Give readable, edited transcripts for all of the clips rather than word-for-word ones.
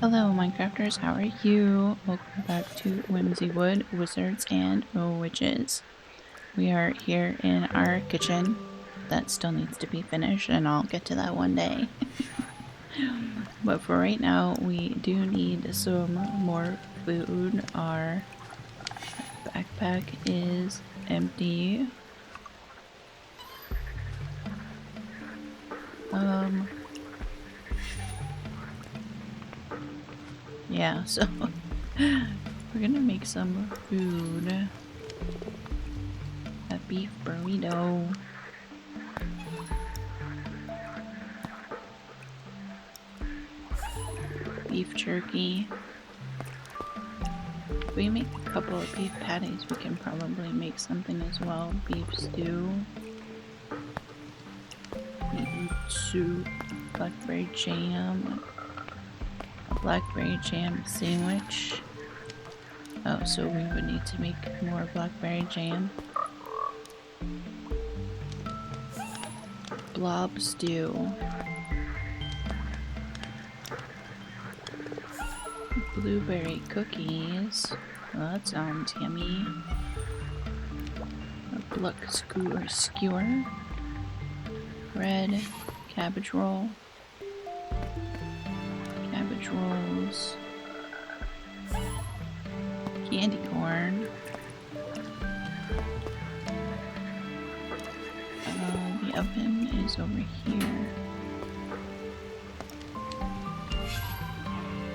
Hello Minecrafters, how are you? Welcome back to Whimsywood, Wizards and Witches. We are here in our kitchen. That still needs to be finished and I'll get to that one day. But for right now, we do need some more food. Our backpack is empty. Yeah, so we're gonna make some food. A beef burrito. Beef jerky. If we make a couple of beef patties, we can probably make something as well. Beef stew. Beetroot soup. Blackberry jam. A blackberry jam sandwich. Oh, so we would need to make more blackberry jam. Blob stew. Blueberry cookies. Well, that sounds yummy. A bluck skewer. Bread. Cabbage roll. Cabbage rolls. Candy corn. The oven is over here.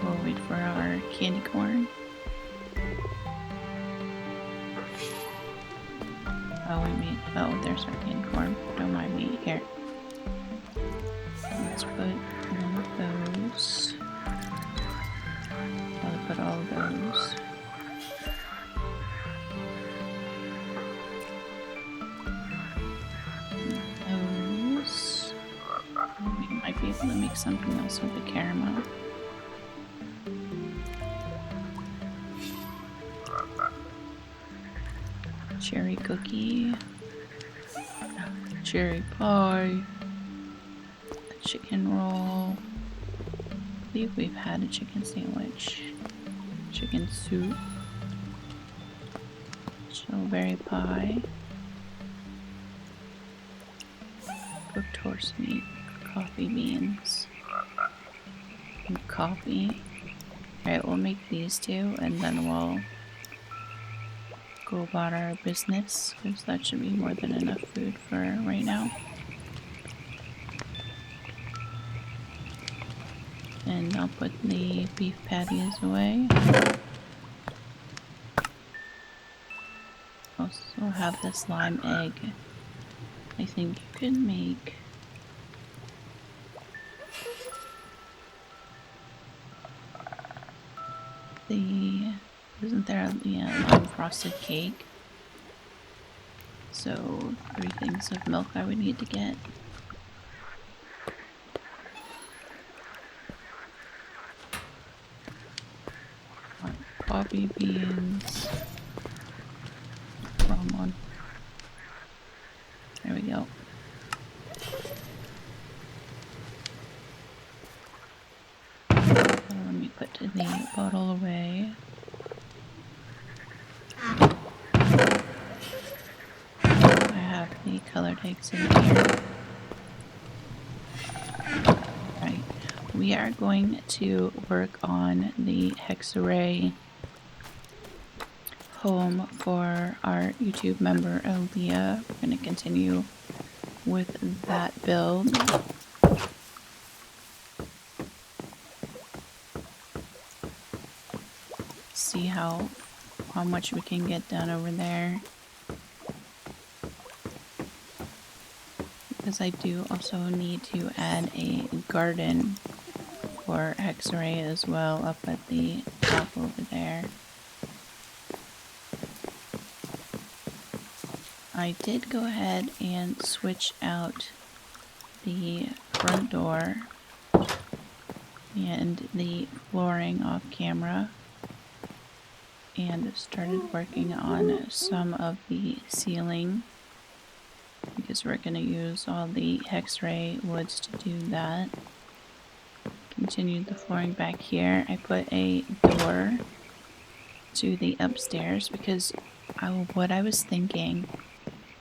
We'll wait for our candy corn. Oh, there's our candy corn. Don't mind me. Here. Let's put one of those. I'll put all of those. Those. We might be able to make something else with the caramel. Cherry cookie, cherry pie, a chicken roll. I believe we've had a chicken sandwich, chicken soup, strawberry pie, cooked horse meat, coffee beans, and coffee. Alright, we'll make these two and then we'll go about our business, because that should be more than enough food for right now. And I'll put the beef patties away. Also have the slime egg. I think you can make isn't there the lime frosted cake? So 3 things of milk I would need to get. Coffee beans. Wrong one. There we go. Let me put the bottle away. The colored eggs in here. Right, we are going to work on the Hexerei home for our YouTube member Aaliyah. We're going to continue with that build. See how much we can get done over there. Because I do also need to add a garden for Hexerei as well up at the top over there. I did go ahead and switch out the front door and the flooring off camera and started working on some of the ceiling, because we're going to use all the Hexerei woods to do that. continued the flooring back here. I put a door to the upstairs because what I was thinking,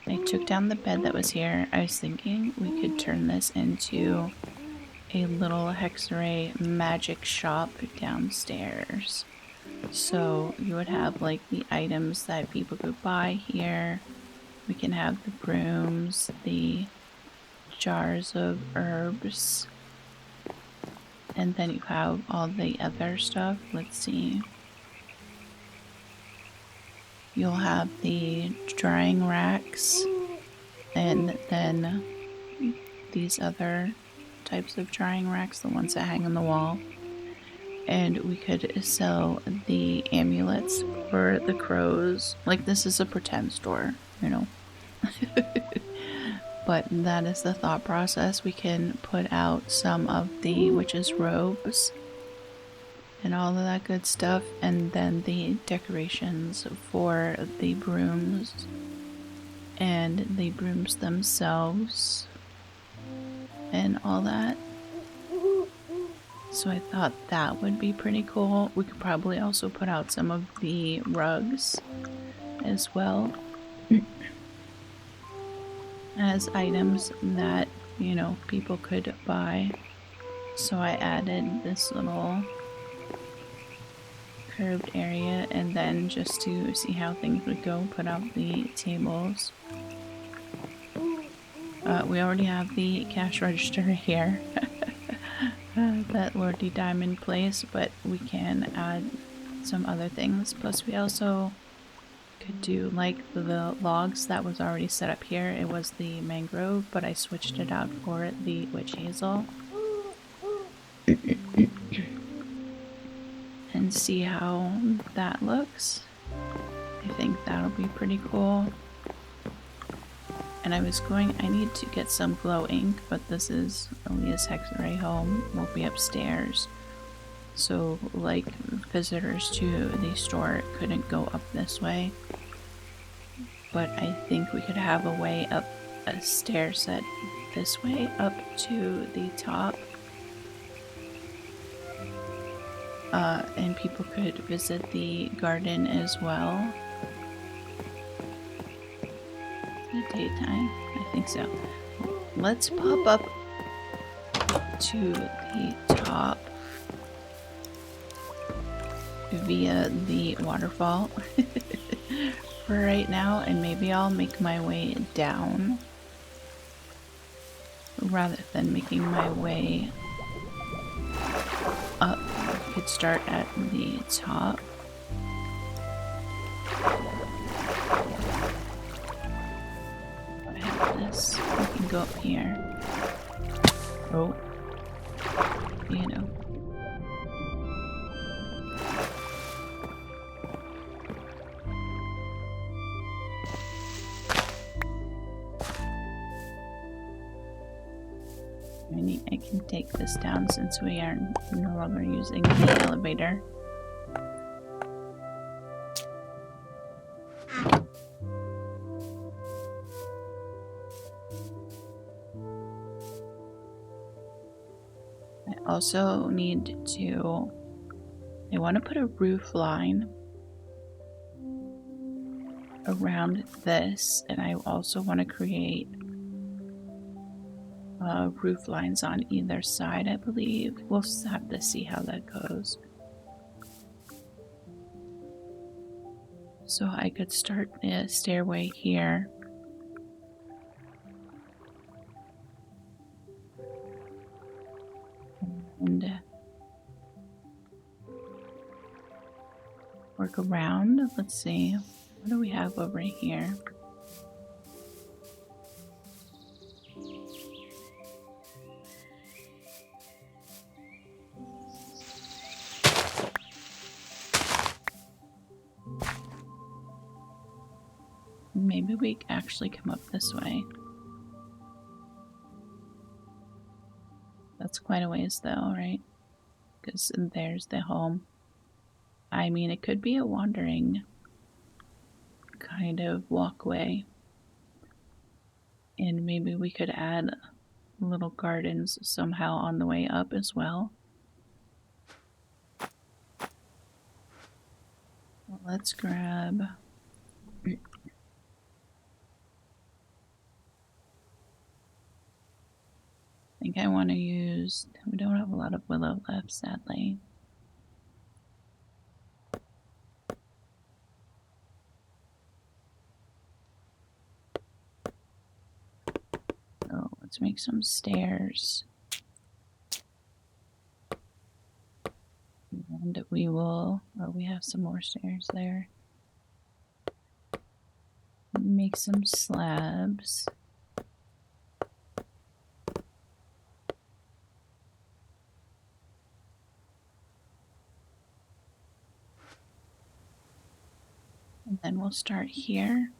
I took down the bed that was here. I was thinking we could turn this into a little Hexerei magic shop downstairs. So you would have like the items that people could buy here. We can have the brooms, the jars of herbs, and then you have all the other stuff. Let's see. You'll have the drying racks, and then these other types of drying racks, the ones that hang on the wall. And we could sell the amulets for the crows. Like, this is a pretend store, you know. But that is the thought process. We can put out some of the witches' robes and all of that good stuff, and then the decorations for the brooms and the brooms themselves and all that. So I thought that would be pretty cool. We could probably also put out some of the rugs as well as items that, you know, people could buy. So I added this little curved area, and then just to see how things would go, put out the tables. We already have the cash register here that Lordy Diamond place, but we can add some other things. Plus we also could do like the logs that was already set up here. It was the mangrove, but I switched it out for the witch hazel. And see how that looks. I think that'll be pretty cool. And I need to get some glow ink, but this is Aaliyah's Hexerei home. We'll be upstairs. So, like, visitors to the store couldn't go up this way. But I think we could have a way up, a stair set this way up to the top. And people could visit the garden as well. In the daytime, I think so. Let's pop up to the top via the waterfall for right now, and maybe I'll make my way down rather than making my way up. I could start at the top. I have this. We can go up here. Oh. You know. I can take this down since we are no longer using the elevator. I also need to... I want to put a roof line around this, and I also want to create roof lines on either side, I believe. We'll just have to see how that goes. So I could start the stairway here. And work around. Let's see. What do we have over here? Maybe we actually come up this way. That's quite a ways though, right? Because there's the home. I mean, it could be a wandering kind of walkway. And maybe we could add little gardens somehow on the way up as well. Let's grab... I think I want to use... We don't have a lot of willow left, sadly. So let's make some stairs. And we will... Oh, we have some more stairs there. Make some slabs. And then we'll start here.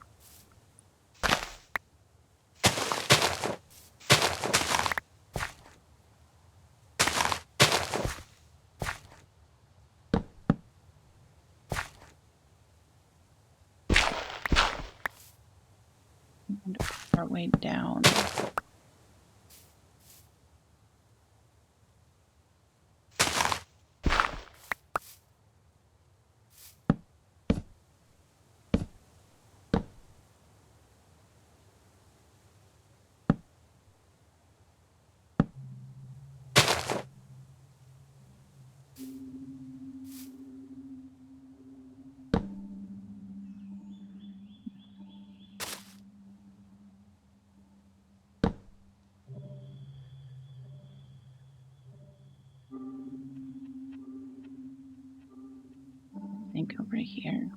And our way down. I think over here.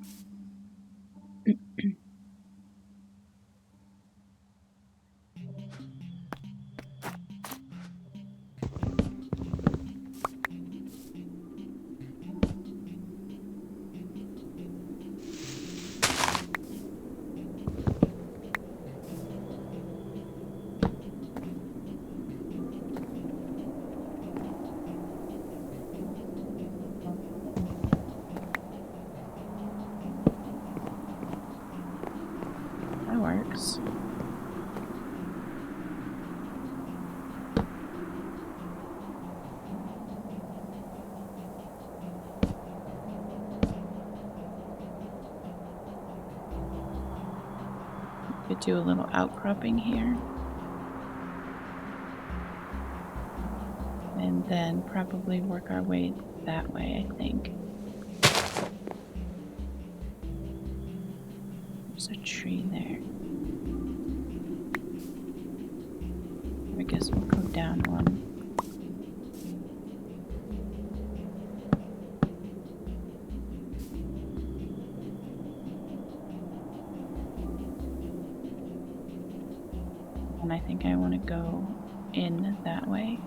Works. Could do a little outcropping here. And then probably work our way that way, I think. There's a tree there. I guess we'll go down one. And I think I want to go in that way.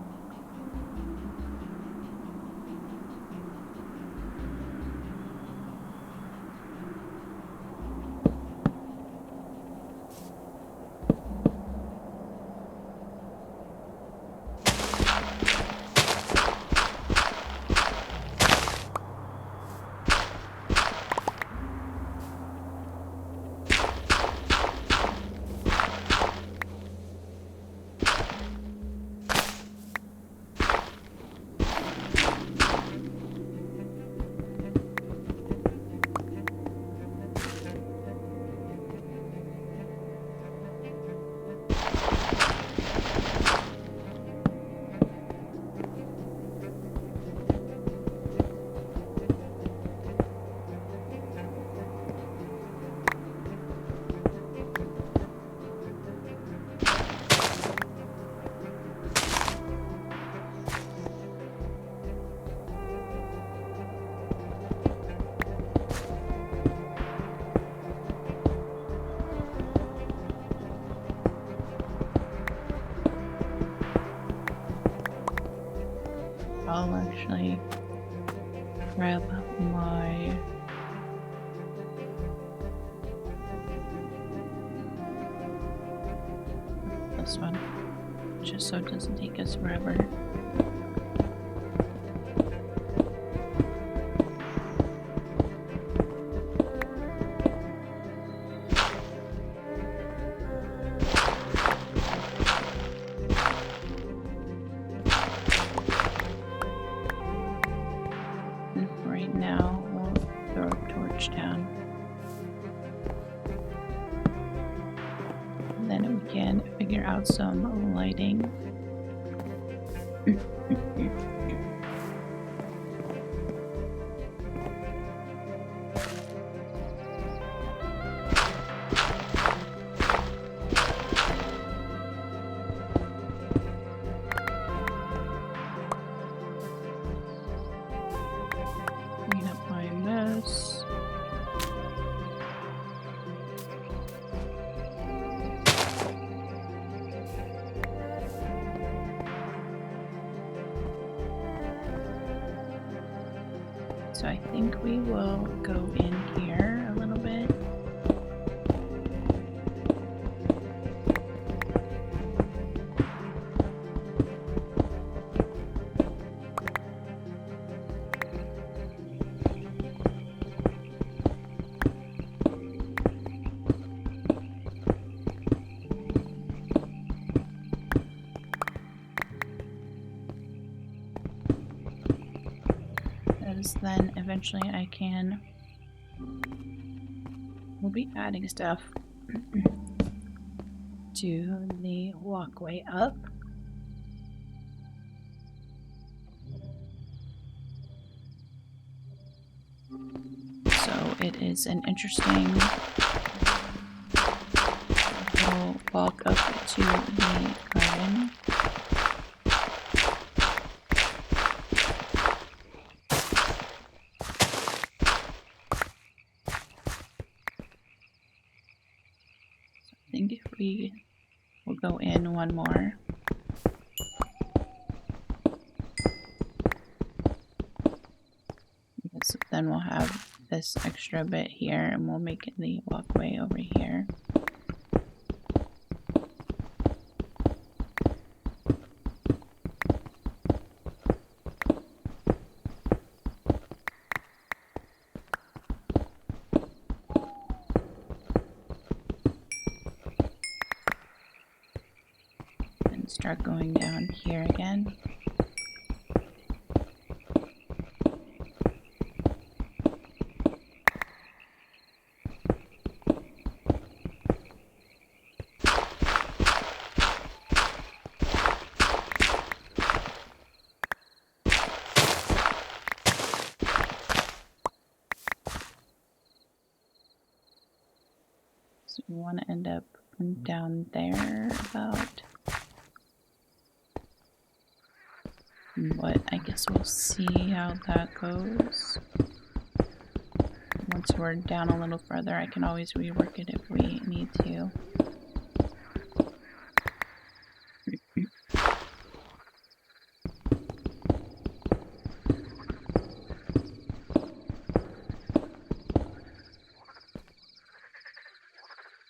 I'll actually grab my this one, just so it doesn't take us forever. torch down. And then we can figure out some lighting. Clean up my mess. So I think we will go in here a little bit. Then eventually I can, we'll be adding stuff to the walkway up. So it is an interesting little walk up to the garden. I think if we will go in one more. Because then we'll have this extra bit here and we'll make it the walkway over here. Start going down here again. So we want to end up down there about. But I guess we'll see how that goes. Once we're down a little further, I can always rework it if we need to.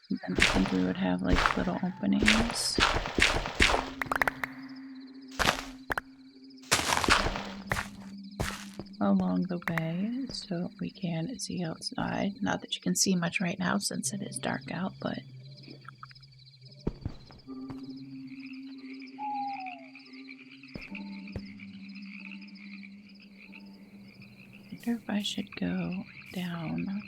And then I think we would have like little openings. Along the way so we can see outside. Not that you can see much right now since it is dark out, but I wonder if I should go down.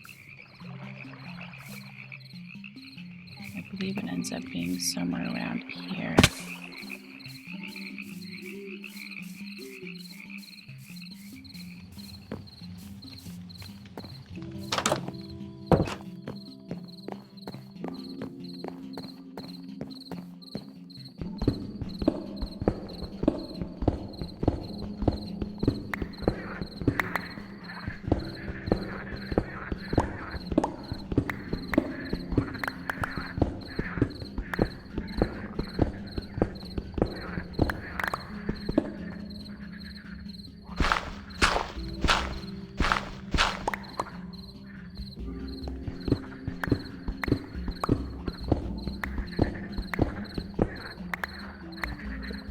I believe it ends up being somewhere around here.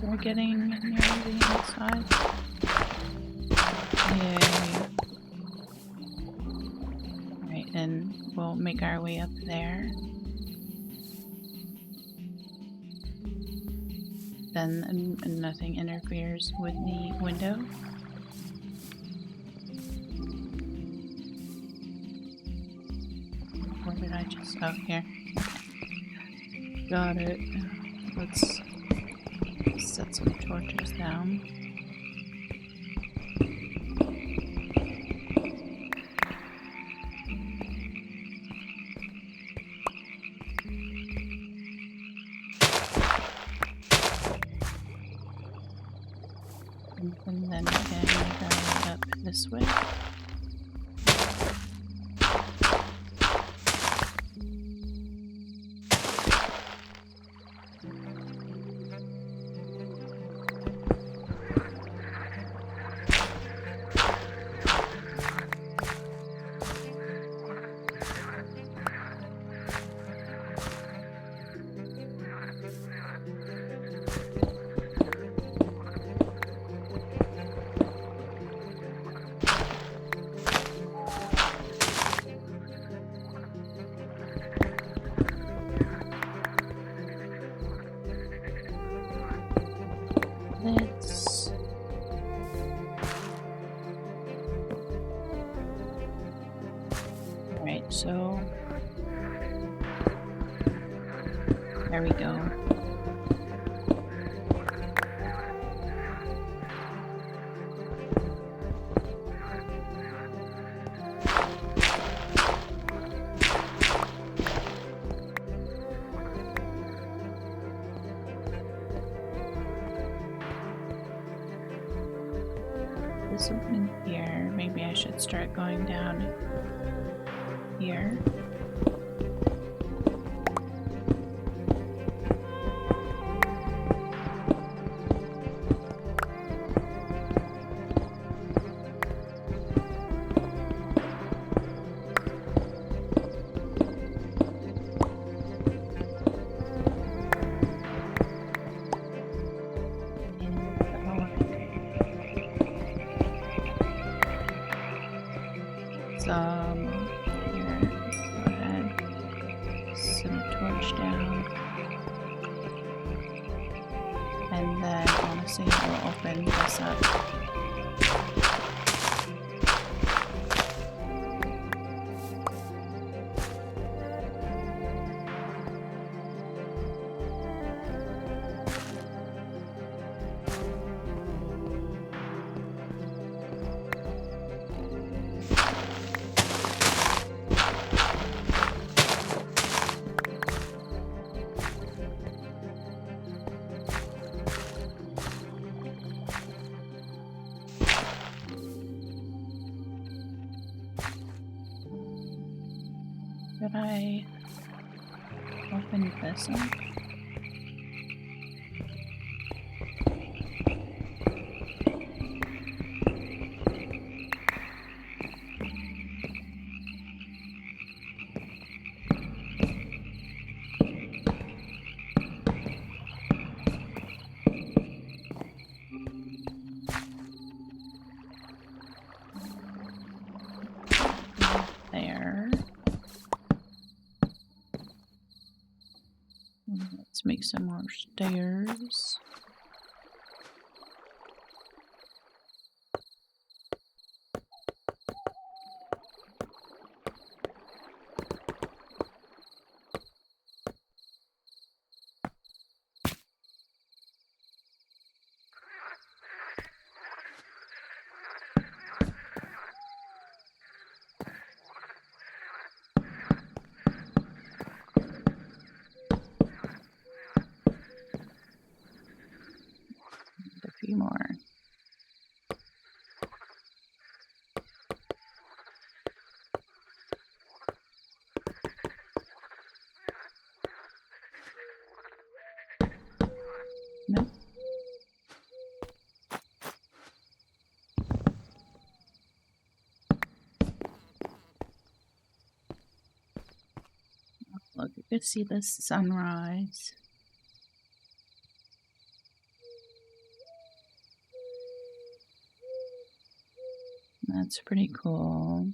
We're getting near the outside. Yay. Right, and we'll make our way up there. Then nothing interferes with the window. I just... Oh, here. Got it. Let's set some torches down. And then again, go up this way. Let's... Alright, so... There we go. This opening here, maybe I should start going down here. Here, go ahead, set a torch down, and then honestly we'll open this up. Should I open this up? There. Let's make some more stairs. A few more. Nope. Look, you can see the sunrise. That's pretty cool.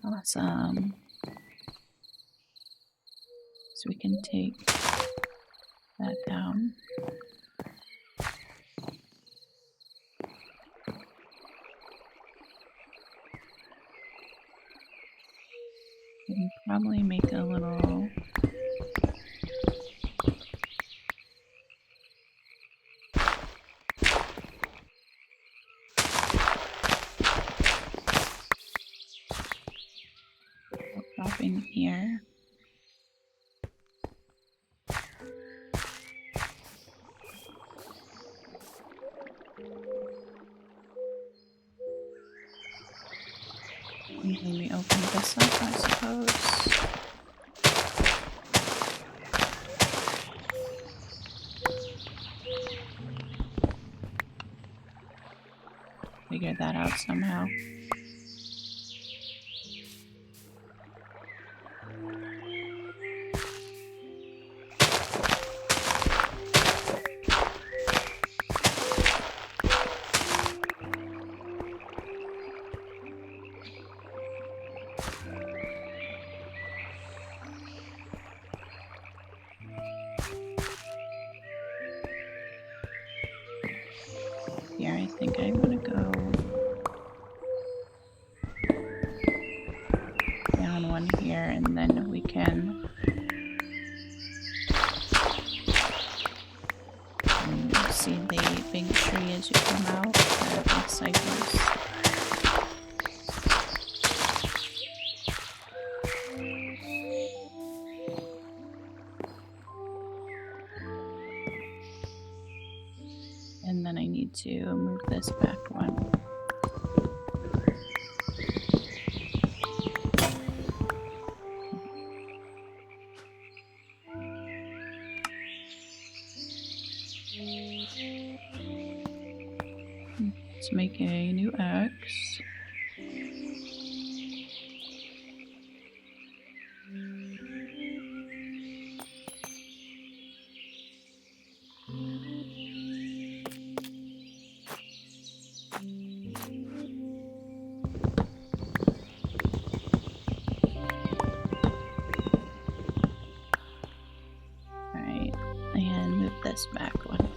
Awesome. So we can take that down. can probably make a little drop in here. Maybe open this up, I suppose. Figure that out somehow. Here, I think I want to go down one here, and then we can see the big tree as you come out, the big cypress. And then I need to move this back one. Let's make a new axe. Alright, and move this back one.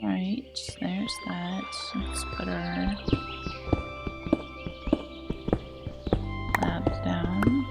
Alright, there's that. Let's put our labs down.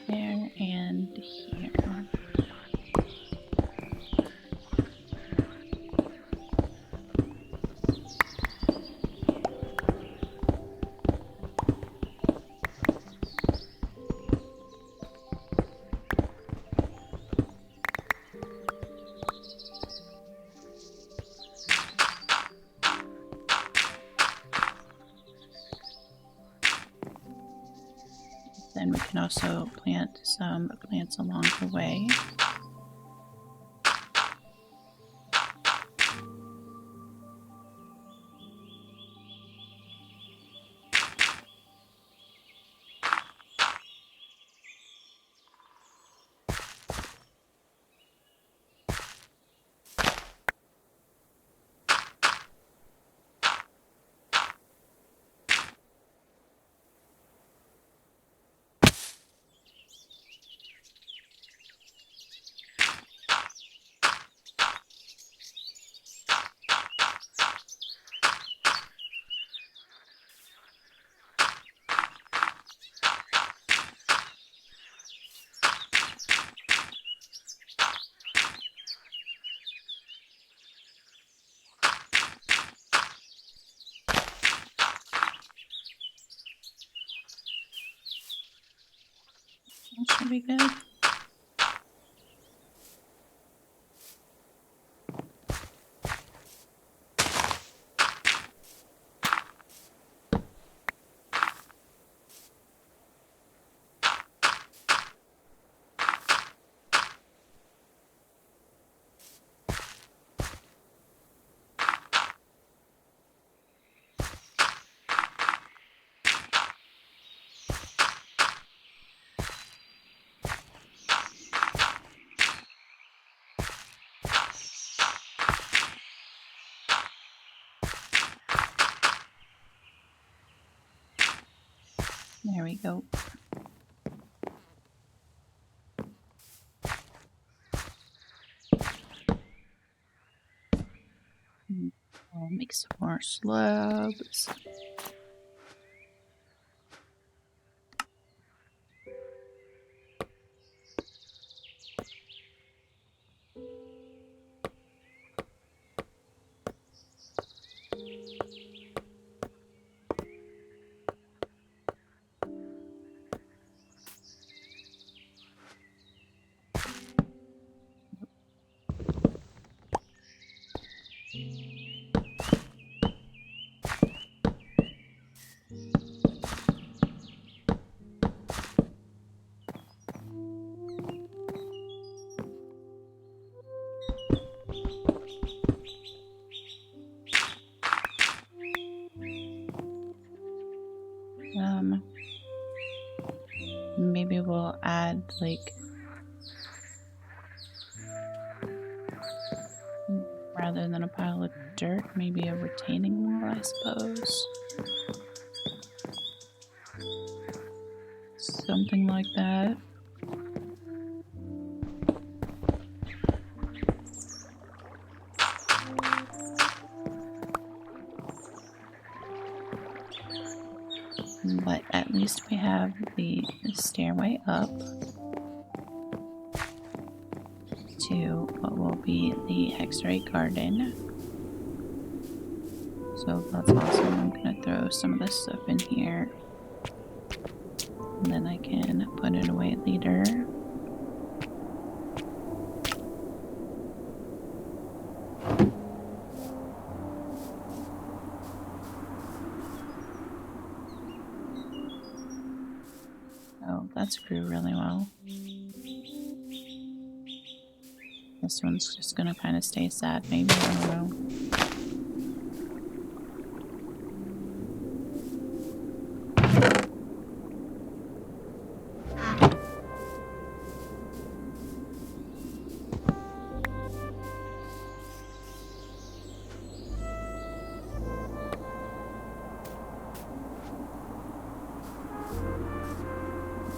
There and here. Then we can also plant some plants along the way. should be good. There we go. I'll make some more slabs. Maybe we'll add like rather than a pile of dirt, maybe a retaining wall, I suppose. Something like that. But at least we have the stairway up to what will be the Hexerei garden. So that's awesome. I'm gonna throw some of this stuff in here. And then I can put it away later. Oh, that grew really well. This one's just gonna kind of stay sad, maybe, I don't know.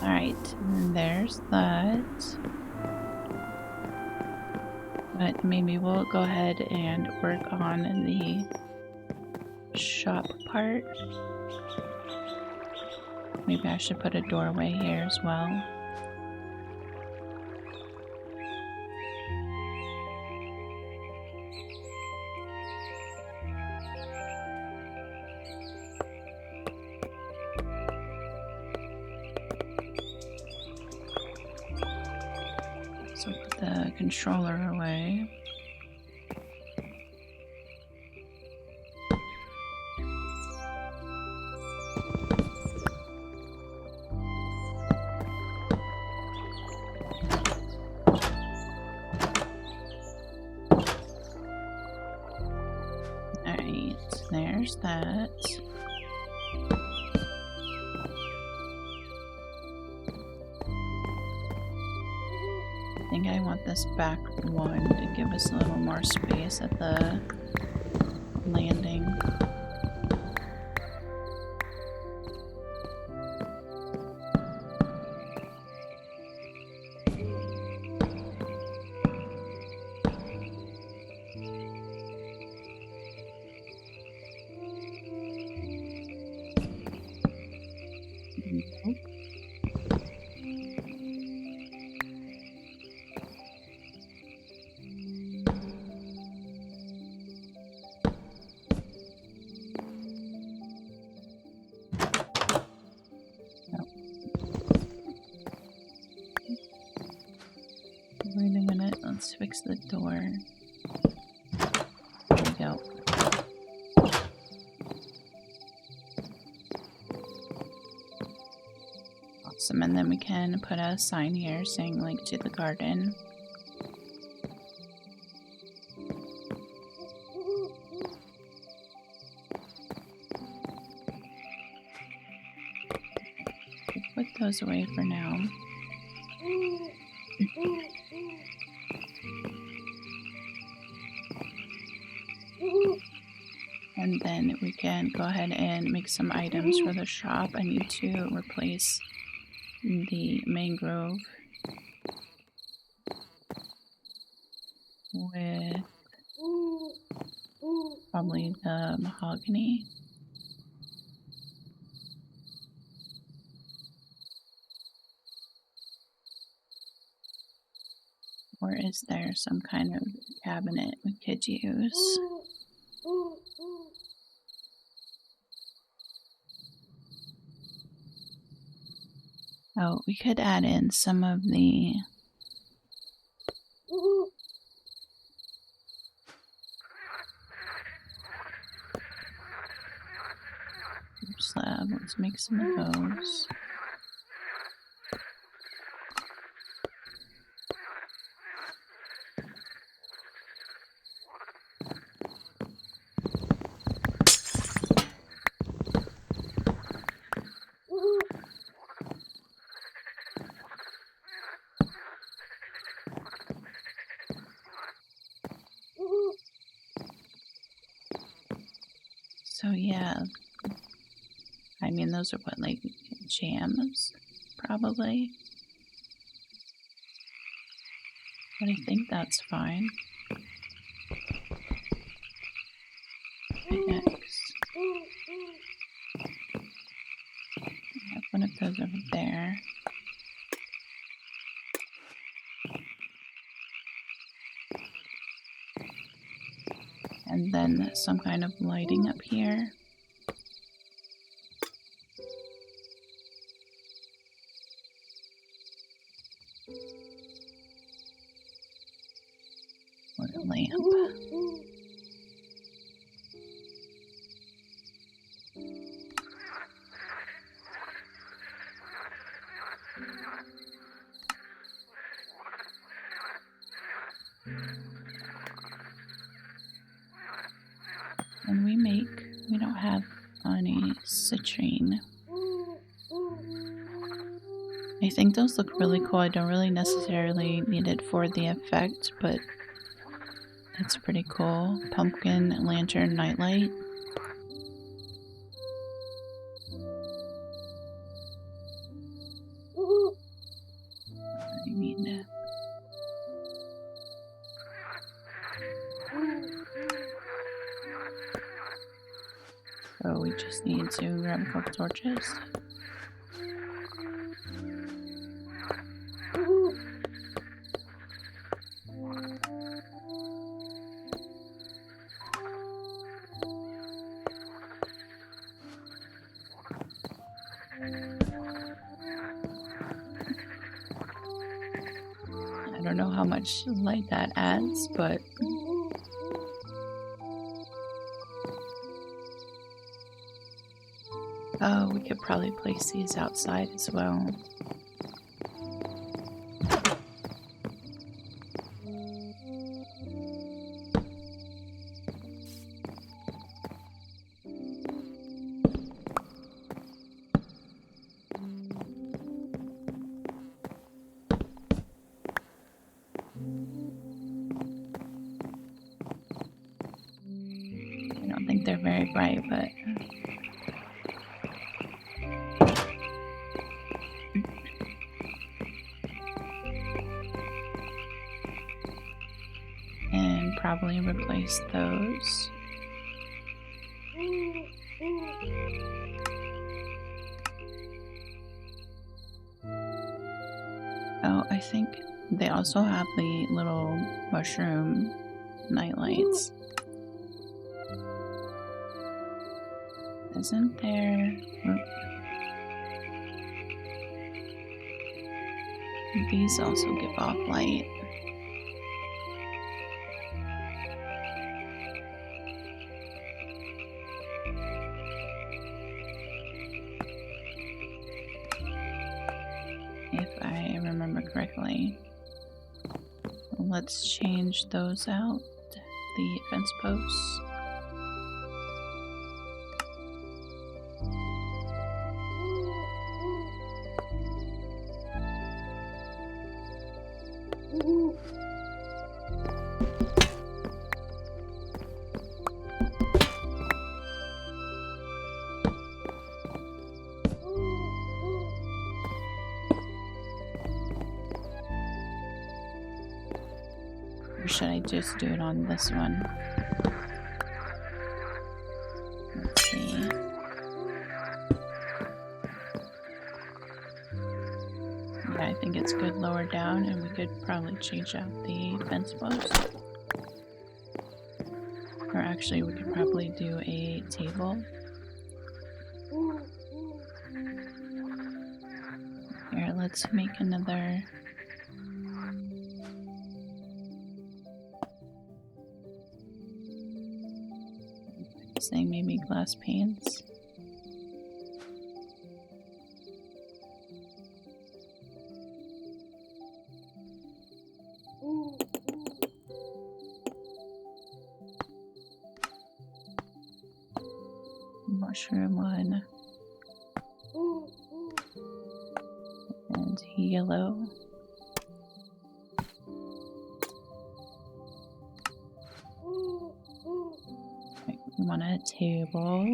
Alright, there's that. But maybe we'll go ahead and work on the shop part. Maybe I should put a doorway here as well. So put the controller away. Alright, there's that. I think I want this back one to give us a little more space at the landing. fix the door. There we go. Awesome, and then we can put a sign here saying link to the garden. Put those away for now. And then we can go ahead and make some items for the shop. I need to replace the mangrove with probably the mahogany. Or is there some kind of cabinet we could use? Oh, we could add in some of the slab. Let's make some of those. So yeah, I mean those are what, like jams, probably. But I think that's fine. Next, I have one of those over there. And then some kind of lighting up here. Or a lamp. And we don't have any citrine. I think those look really cool. I don't really necessarily need it for the effect, but it's pretty cool. Pumpkin lantern nightlight. I mean, so we just need to grab a couple torches. I don't know how much light that adds, but oh, we could probably place these outside as well. I don't think they're very bright, but and probably replace those. Oh, I think they also have the little mushroom nightlights. Isn't there? These also give off light. correctly. Let's change those out, the fence posts. Or should I just do it on this one? Let's see. Yeah, I think it's good lower down, and we could probably change out the fence post. Or actually, we could probably do a table. Here, let's make another. Saying maybe glass panes. Mushroom one. And yellow. We want a table.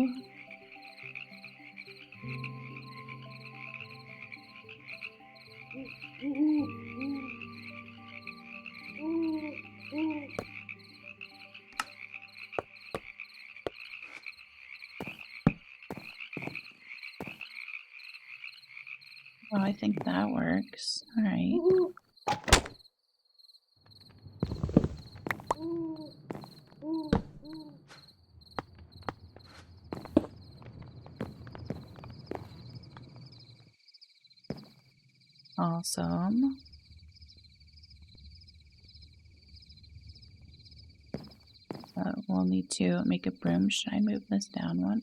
Oh, I think that works. All right. Awesome. We'll need to make a broom. Should I move this down one?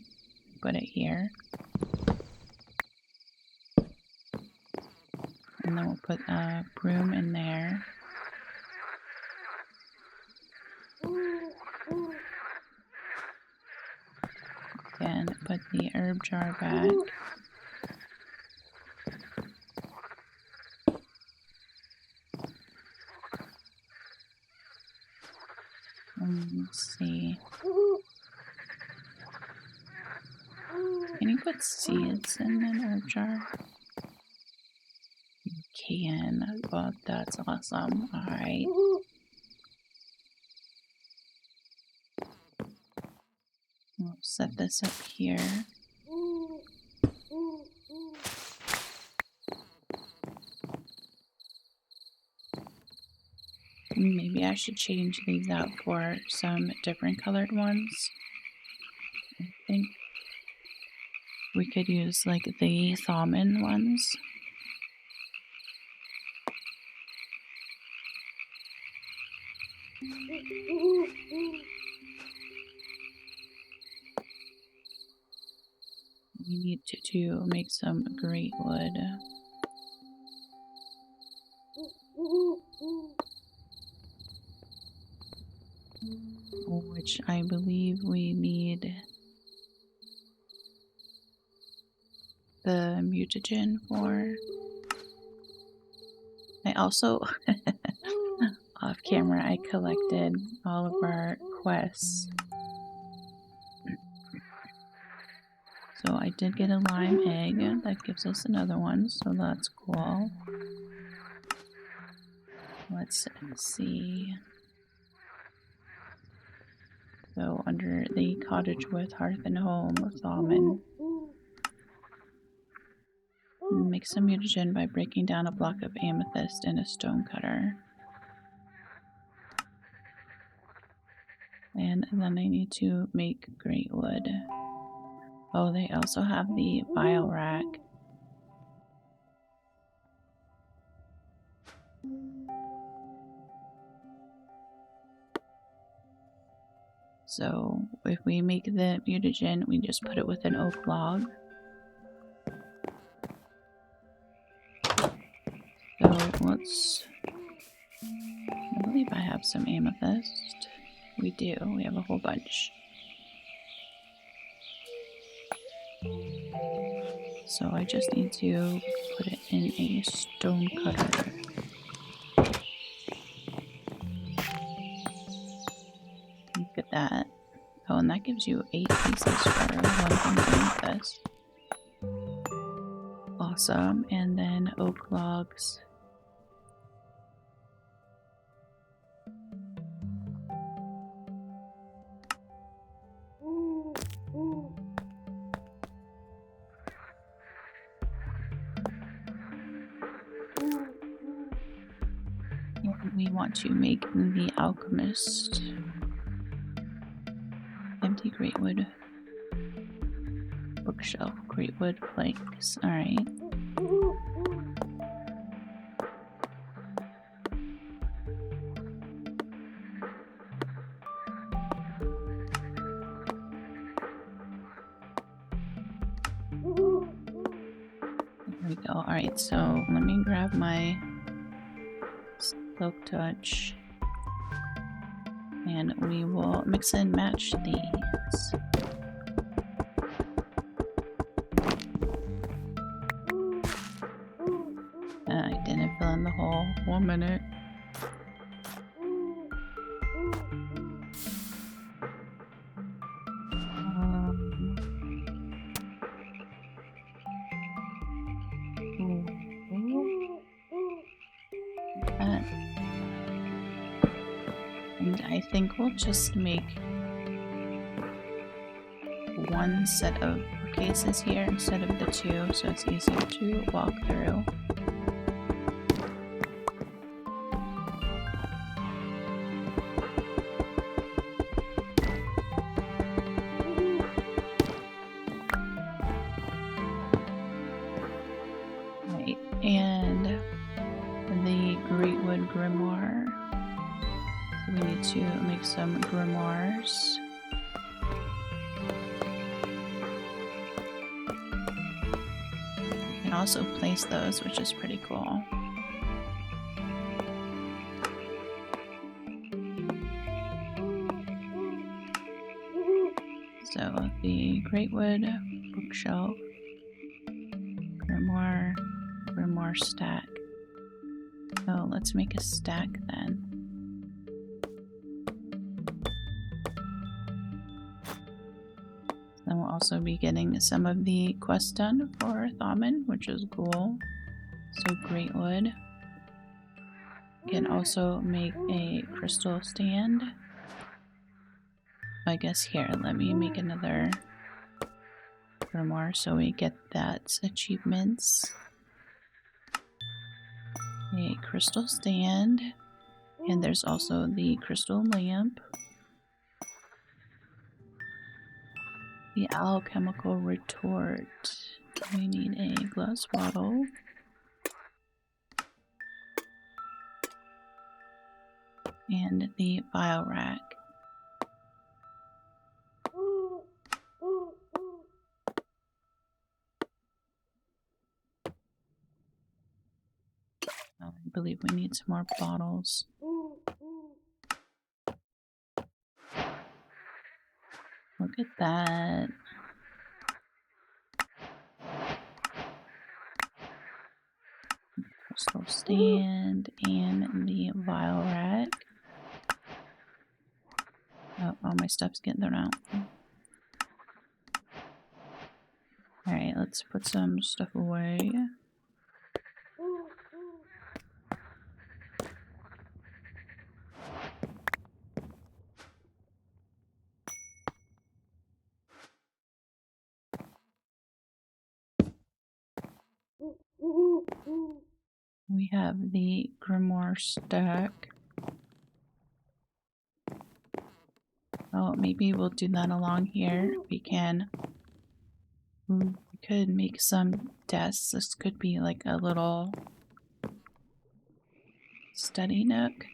Put it here. And then we'll put a broom in there. Again, put the herb jar back. Let's see. Can you put seeds in an herb jar? You can. Oh, that's awesome. Alright. We'll set this up here. Maybe I should change these out for some different colored ones. I think we could use like the Thaumin ones. We need to make some great wood. Which I believe we need the mutagen for. I also, off camera, I collected all of our quests. So I did get a lime egg, that gives us another one, so that's cool. Let's see. So under the cottage with hearth and home, Thaumin. Make some mutagen by breaking down a block of amethyst in a stone cutter. And then I need to make great wood. Oh, they also have the bile rack. So if we make the mutagen, we just put it with an oak log. So let's... I believe I have some amethyst. We do. We have a whole bunch. So I just need to put it in a stone cutter. Look at that. Oh, and that gives you 8 pieces for 1 thing of amethyst. Awesome. And then oak logs. And we want to make the alchemist. Empty greatwood bookshelf, greatwood planks. Alright. There we go. Alright, so let me grab my silk touch. And we will mix and match these. I didn't fill in the hole. 1 minute. And I think we'll just make 1 set of bookcases here instead of the 2, so it's easier to walk through. Right, and the Greatwood Grimoire. So we need to make some grimoires. We can also place those, which is pretty cool. So the Greatwood bookshelf, grimoire stack. So let's make a stack then. Then we'll also be getting some of the quests done for Thaumann, which is cool. So Greatwood. We can also make a crystal stand. I guess here, let me make another grimoire so we get that achievements. A crystal stand. And there's also the crystal lamp. The alchemical retort. We need a glass bottle. And the vial rack. Oh, I believe we need some more bottles. Look at that. Crystal stand and the vial rack. Oh, all my stuff's getting thrown out. Alright, let's put some stuff away. We have the grimoire stack. Oh, maybe we'll do that along here. We could make some desks. This could be like a little study nook.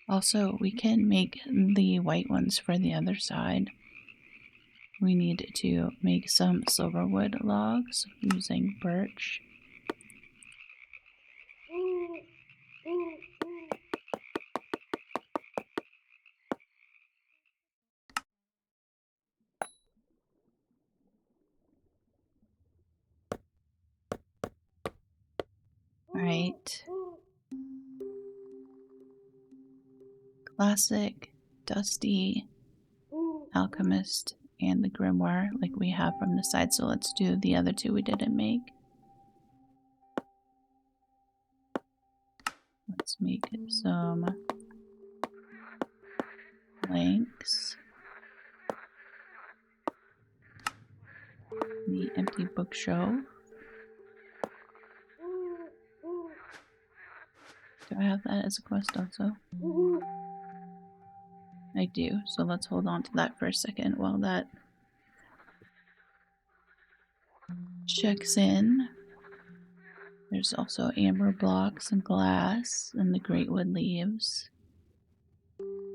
Also, we can make the white ones for the other side. We need to make some silverwood logs using birch. Alright. Classic, Dusty, Alchemist, and the Grimoire like we have from the side, so let's do the other two we didn't make. Let's make some blanks. The empty bookshelf. Do I have that as a quest also? I do, so let's hold on to that for a second while that checks in. There's also amber blocks and glass and the great wood leaves.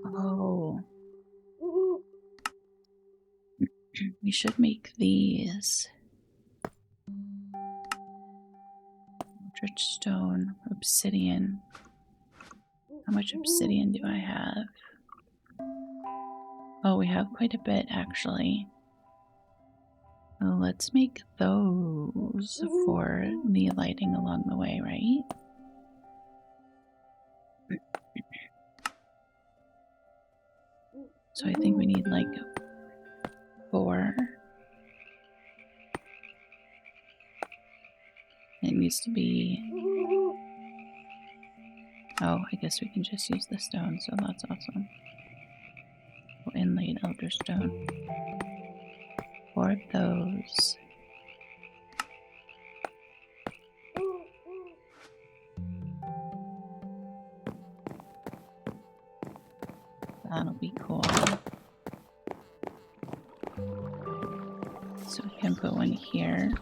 Oh. We should make these. Eldritch stone, obsidian. How much obsidian do I have? Oh, we have quite a bit actually. Well, let's make those for the lighting along the way, right? So I think we need like 4. It needs to be... Oh, I guess we can just use the stone, so that's awesome. Inlaid elder stone. 4 of those. That'll be cool. So we can put one here.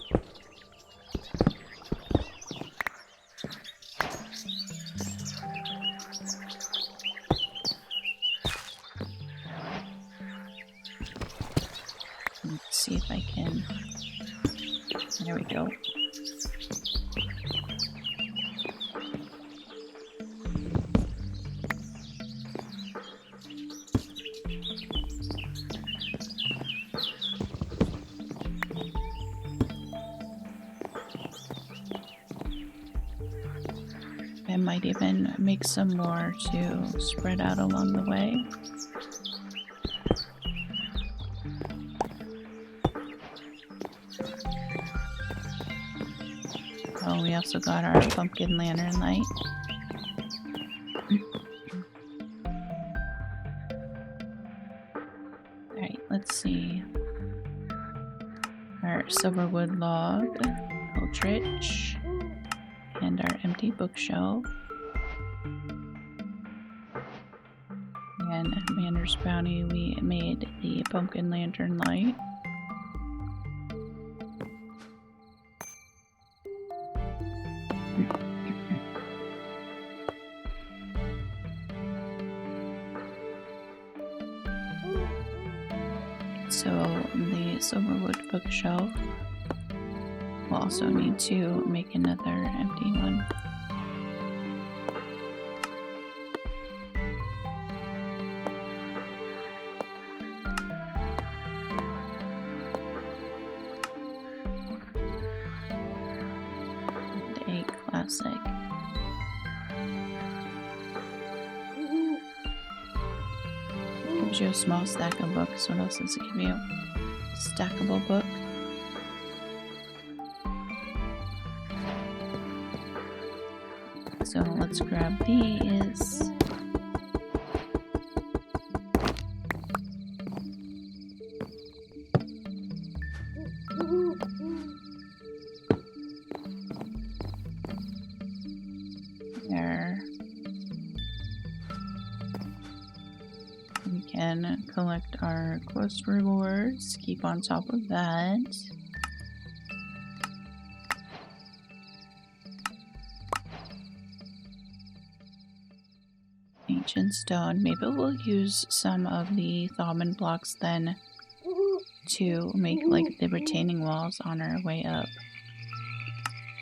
Let's see if I can. There we go. I might even make some more to spread out along the way. Oh, we also got our pumpkin lantern light. Alright, let's see. Our silverwood log, eldritch, and our empty bookshelf. And Mander's Bounty, we made the pumpkin lantern light. So the silverwood bookshelf will also need to make another empty one. And a classic. Gives you a small stack of books. What else does it give you? Stackable book. So let's grab these. There. We can collect our quest rewards, keep on top of that. Ancient stone. Maybe we'll use some of the Thaumen blocks then to make like the retaining walls on our way up.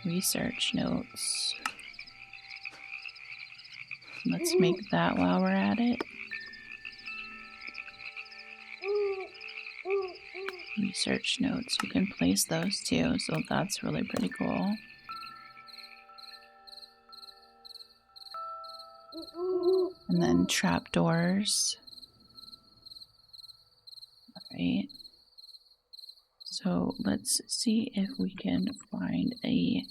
Research notes. Let's make that while we're at it. Research notes, you can place those too, so that's really pretty cool. And then trapdoors. Alright. So let's see if we can find a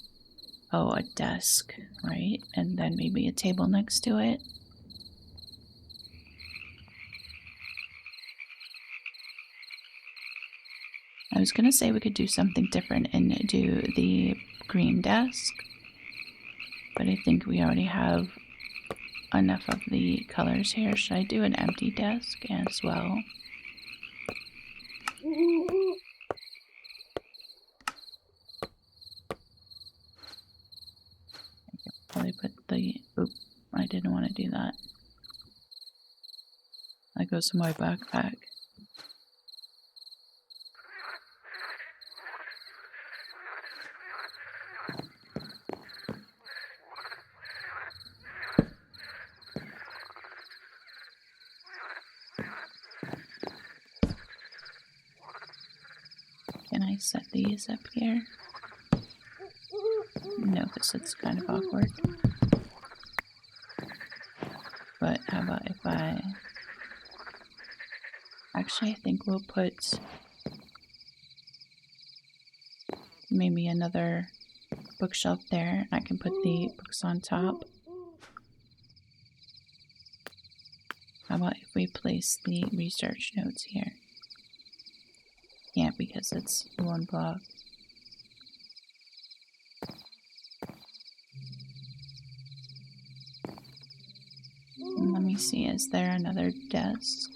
desk, right? And then maybe a table next to it. I was gonna say we could do something different and do the green desk, but I think we already have enough of the colors here. Should I do an empty desk as well? I could probably put the... Oop, I didn't want to do that. That goes in my backpack. Can I set these up here? No, because it's kind of awkward. But how about if I... Actually, I think we'll put maybe another bookshelf there. I can put the books on top. How about if we place the research notes here? Can't because it's one block. Let me see, is there another desk?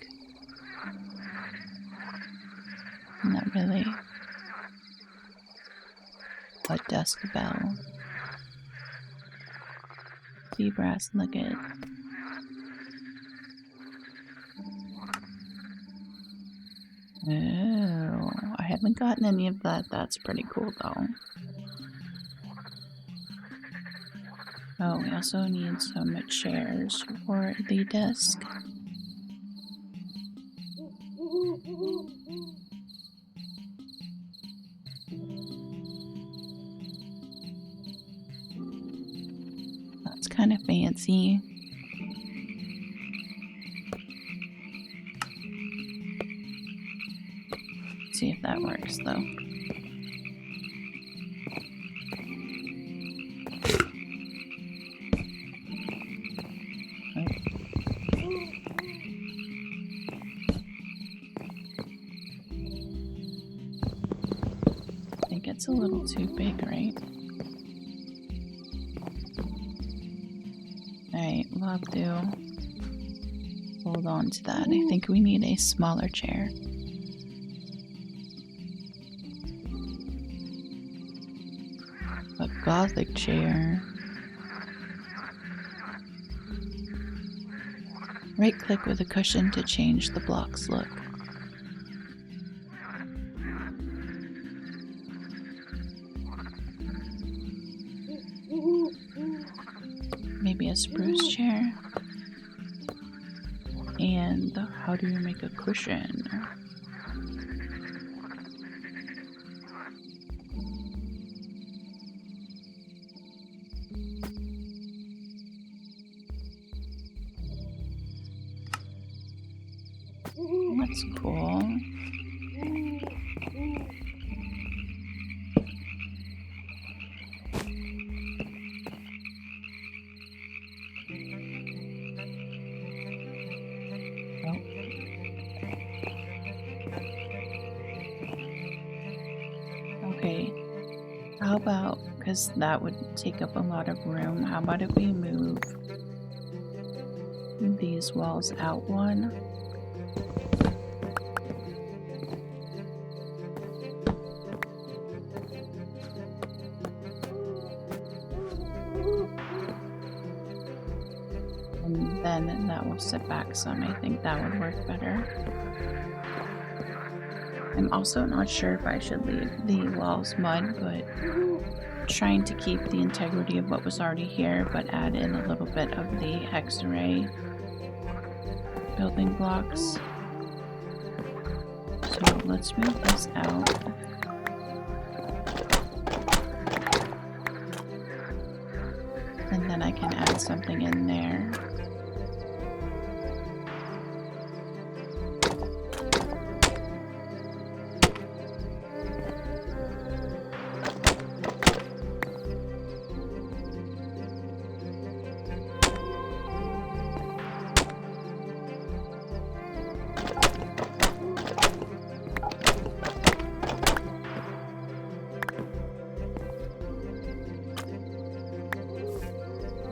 Not really. A desk bell. Sea brass nugget. Oh, I haven't gotten any of that. That's pretty cool though. Oh, we also need some chairs for the desk. That's kind of fancy. See if that works though. I think it's a little too big, right? Alright, we'll have to hold on to that. I think we need a smaller chair. A gothic chair. Right click with a cushion to change the block's look. Maybe a spruce chair. And how do you make a cushion? That's cool. Okay, how about, because that would take up a lot of room, how about if we move these walls out one? And then that will sit back some. I think that would work better. I'm also not sure if I should leave the walls mud, but trying to keep the integrity of what was already here, but add in a little bit of the Hexerei building blocks. So let's move this out. And then I can add something in there.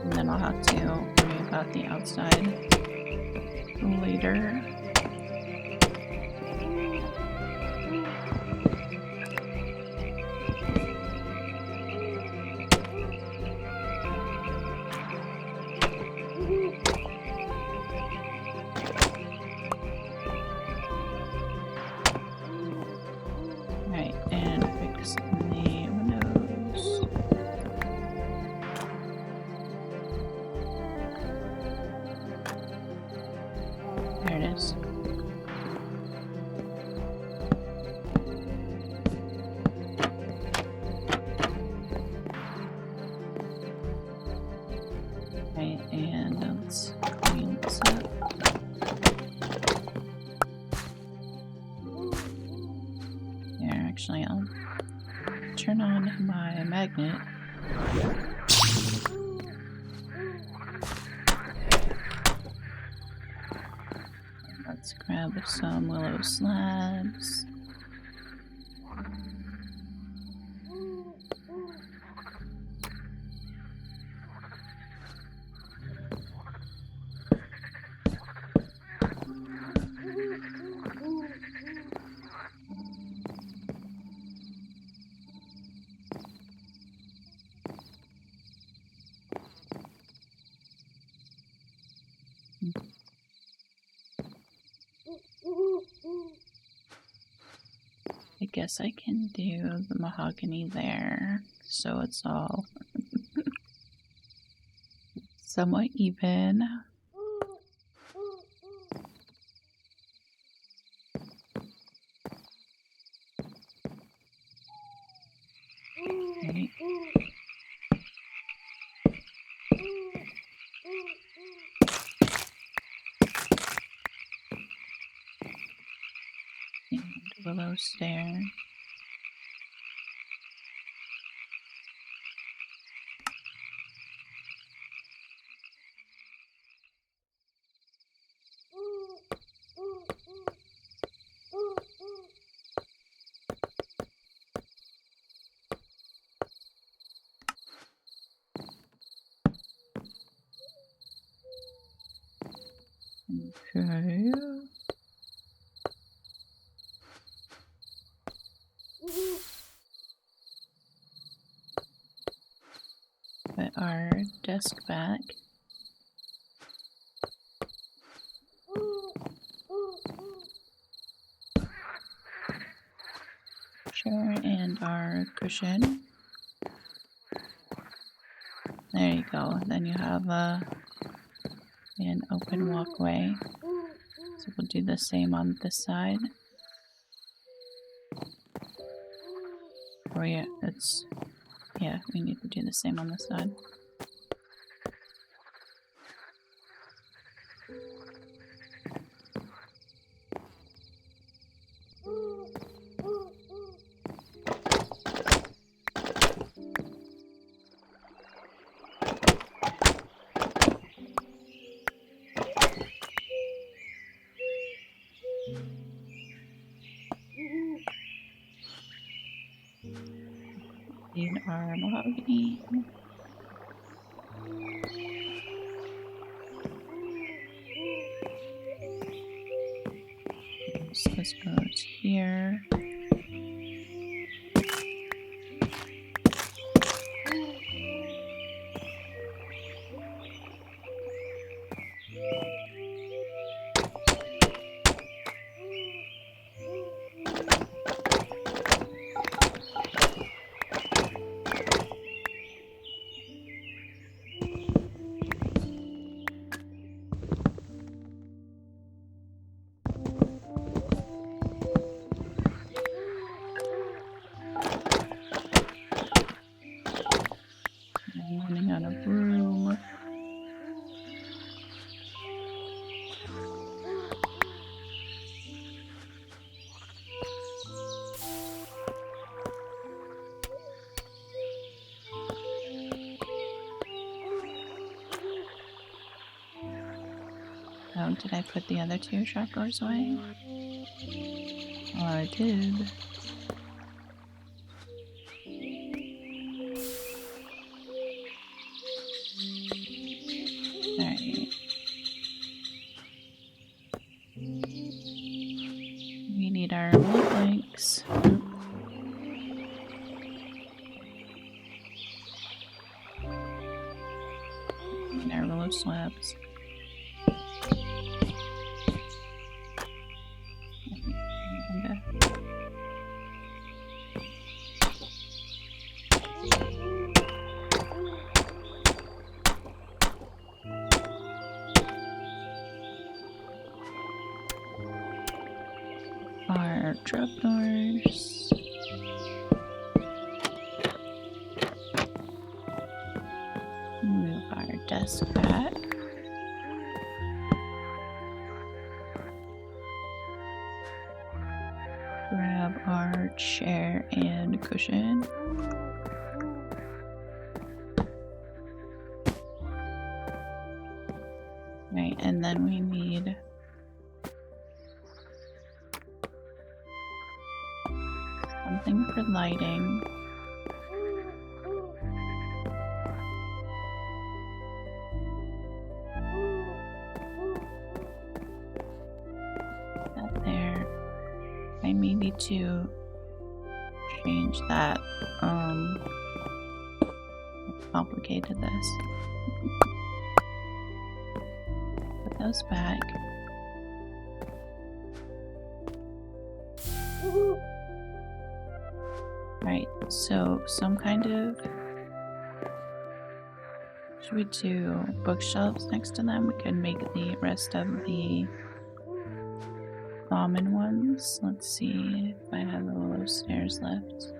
And then I'll have to worry about the outside later. Right, and fix the windows. There it is. Right, and let's clean this up. Here, actually, I'll turn on my magnet. Let's grab some willow slabs. I guess I can do the mahogany there, so it's all somewhat even. Right. And willow stair. Okay. Put our desk back. Chair and our cushion. There you go. Then you have an open walkway. So we'll do the same on this side. Oh yeah, we need to do the same on this side. Need our mahogany. So this goes here. Oh, did I put the other two trapdoors away? Oh, I did. Alright. We need our wood planks. And our willow slabs. Our trapdoors. Move our desk back. Grab our chair and cushion. Right, and then we need something for lighting. That there. I may need to change that. Complicated this. Put those back. Right, so some kind of... Should we do bookshelves next to them? We could make the rest of the common ones. Let's see if I have all those stairs left.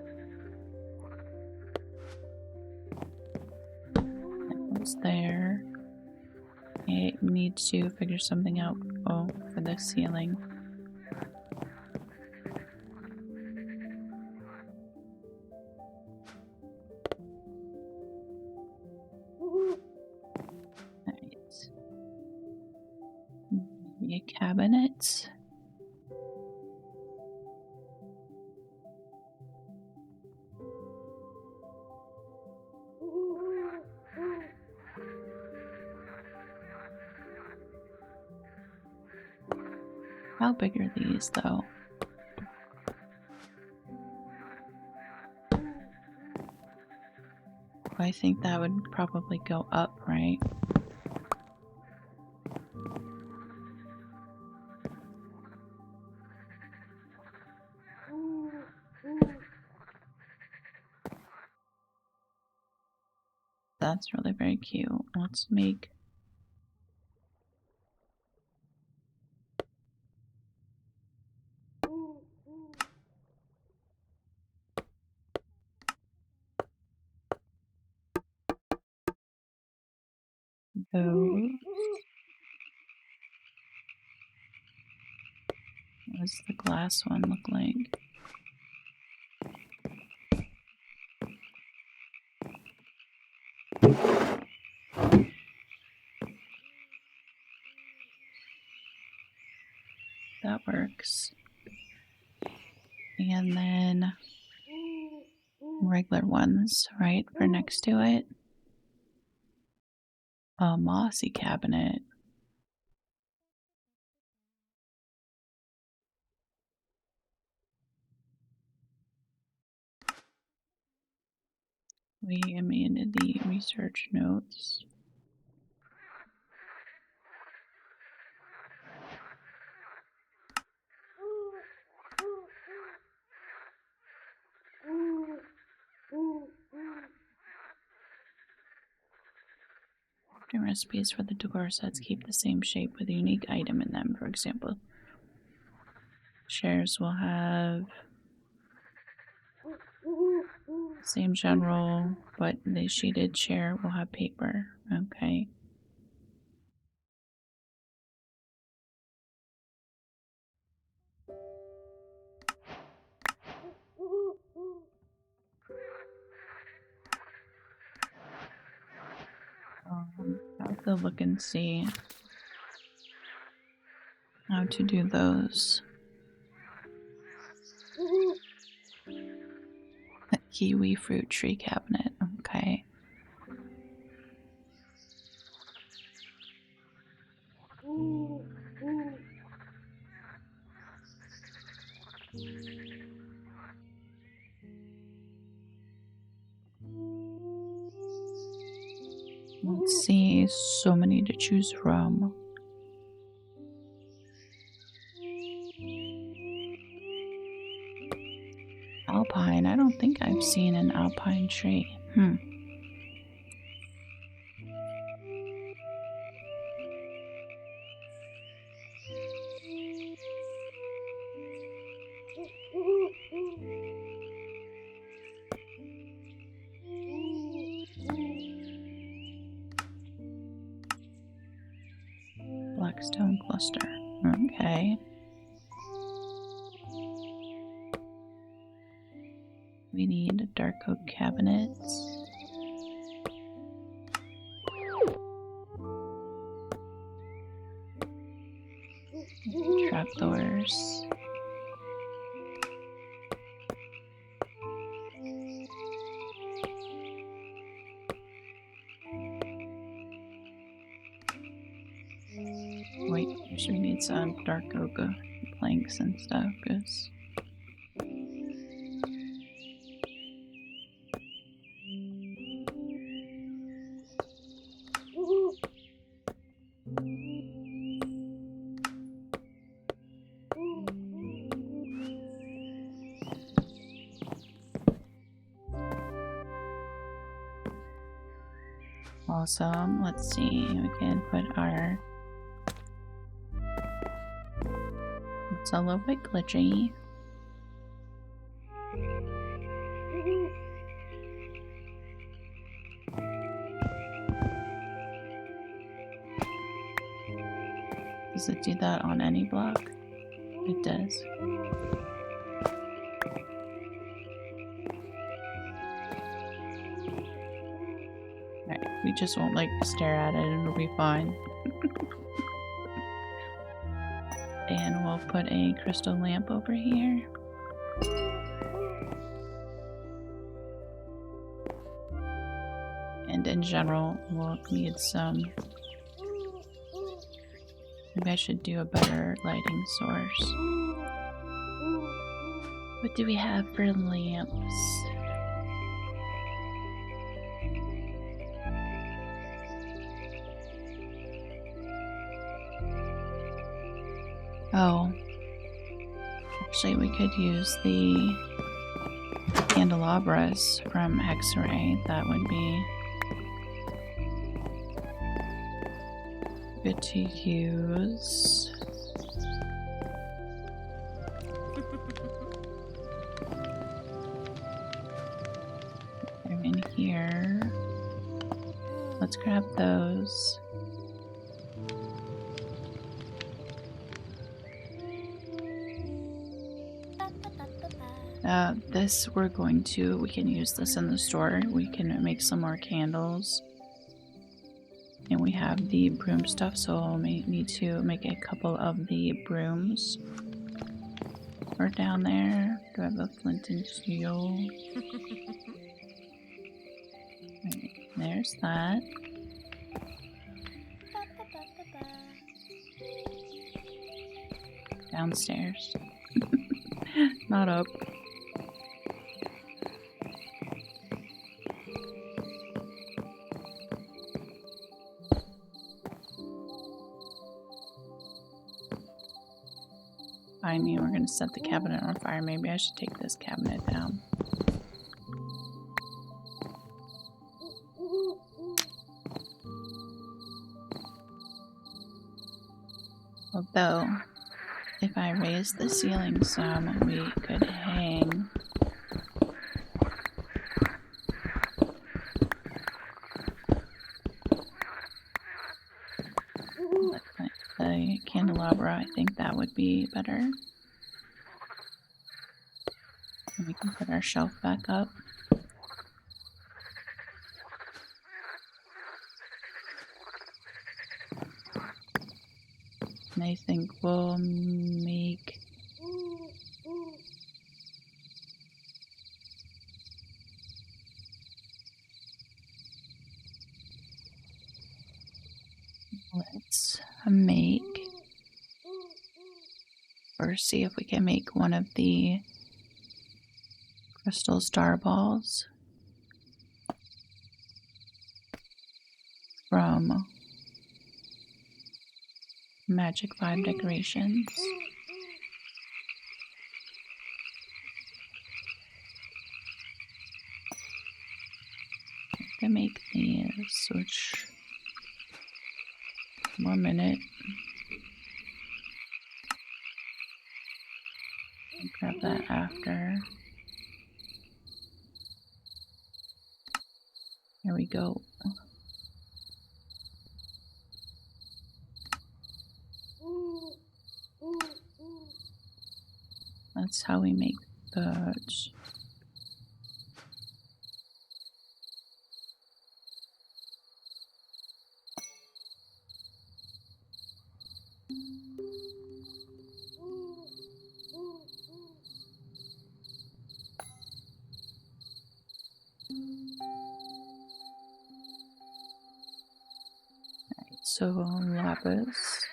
That one's there. I need to figure something out. Oh, for the ceiling. Alright. Maybe a cabinet. How big are these, though? I think that would probably go up, right? That's really very cute. Let's make... those. What does the glass one look like? That works. And then regular ones, right, for next to it. A mossy cabinet. We amended the research notes. Crafting recipes for the decor sets keep the same shape with a unique item in them. For example, chairs will have same general, but the sheeted chair will have paper. Okay. I'll have to look and see. how to do those. Kiwi fruit tree cabinet. Okay. Let's see, so many to choose from. Alpine, I don't think I've seen an alpine tree. Blackstone cluster. Okay. We need dark oak cabinets. Trapdoors. Wait, we need some dark oak planks and stuff, because awesome. Let's see, we can put our it's a little bit glitchy. Does it do that on any block? It does. Alright, we just won't like stare at it and it'll be fine. And we'll put a crystal lamp over here. And in general, we'll need some... Maybe I should do a better lighting source. What do we have for lamps? Oh, actually we could use the candelabras from Hexerei. That would be good to use. They're in here. Let's grab those. This we can use this in the store. We can make some more candles. And we have the broom stuff, so I'll need to make a couple of the brooms. We're down there. Do I have a flint and steel? Right, there's that. Downstairs. Not up. I mean, we're gonna set the cabinet on fire. Maybe I should take this cabinet down. Although, if I raise the ceiling some, we could hang the candelabra. I think that would be better. And we can put our shelf back up. And I think we'll make let's make or see if we can make one of the crystal star balls from Magic 5 decorations. I can make these, which 1 minute. I'll grab that after. Here we go. That's how we make those. Alright, so lapis.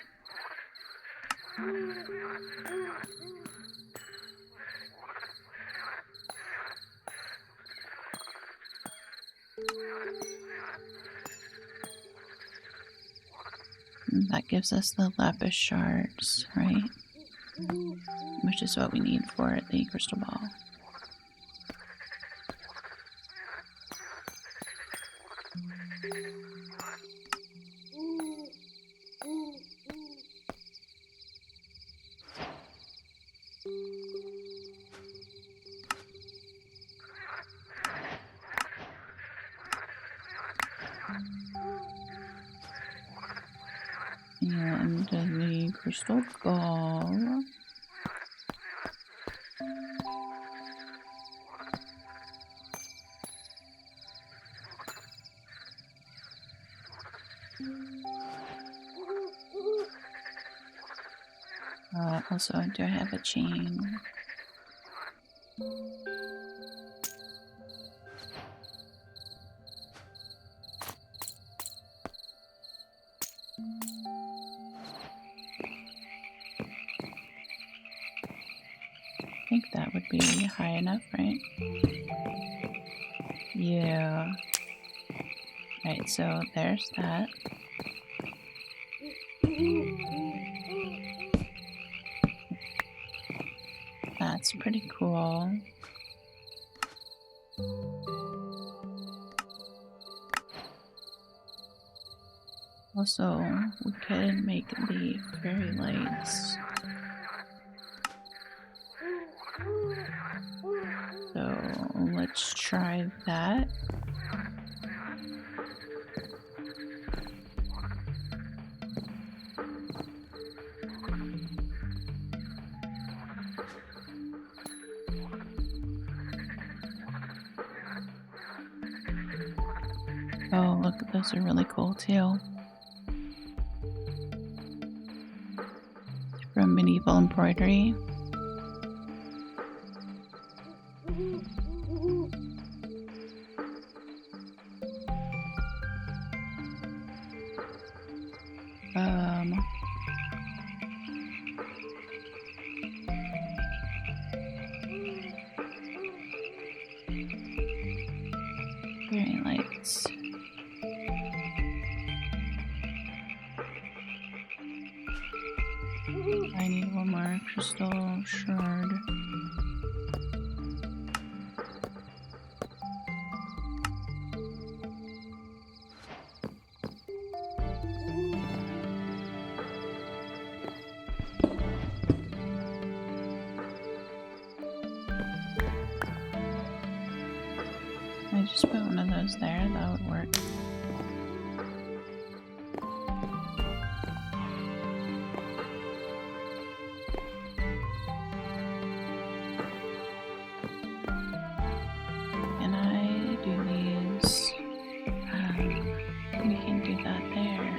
That gives us the lapis shards, right? Which is what we need for the crystal ball. And the crystal ball. Also, do I have a chain? I think that would be high enough, right? Yeah. Right, so there's that. That's pretty cool. Also, we could make the fairy lights. So let's try that. Oh, look, those are really cool too. From medieval embroidery. Fairy lights. I need one more crystal shard. I just put one of those there, that would work. Can I do these? We can do that there.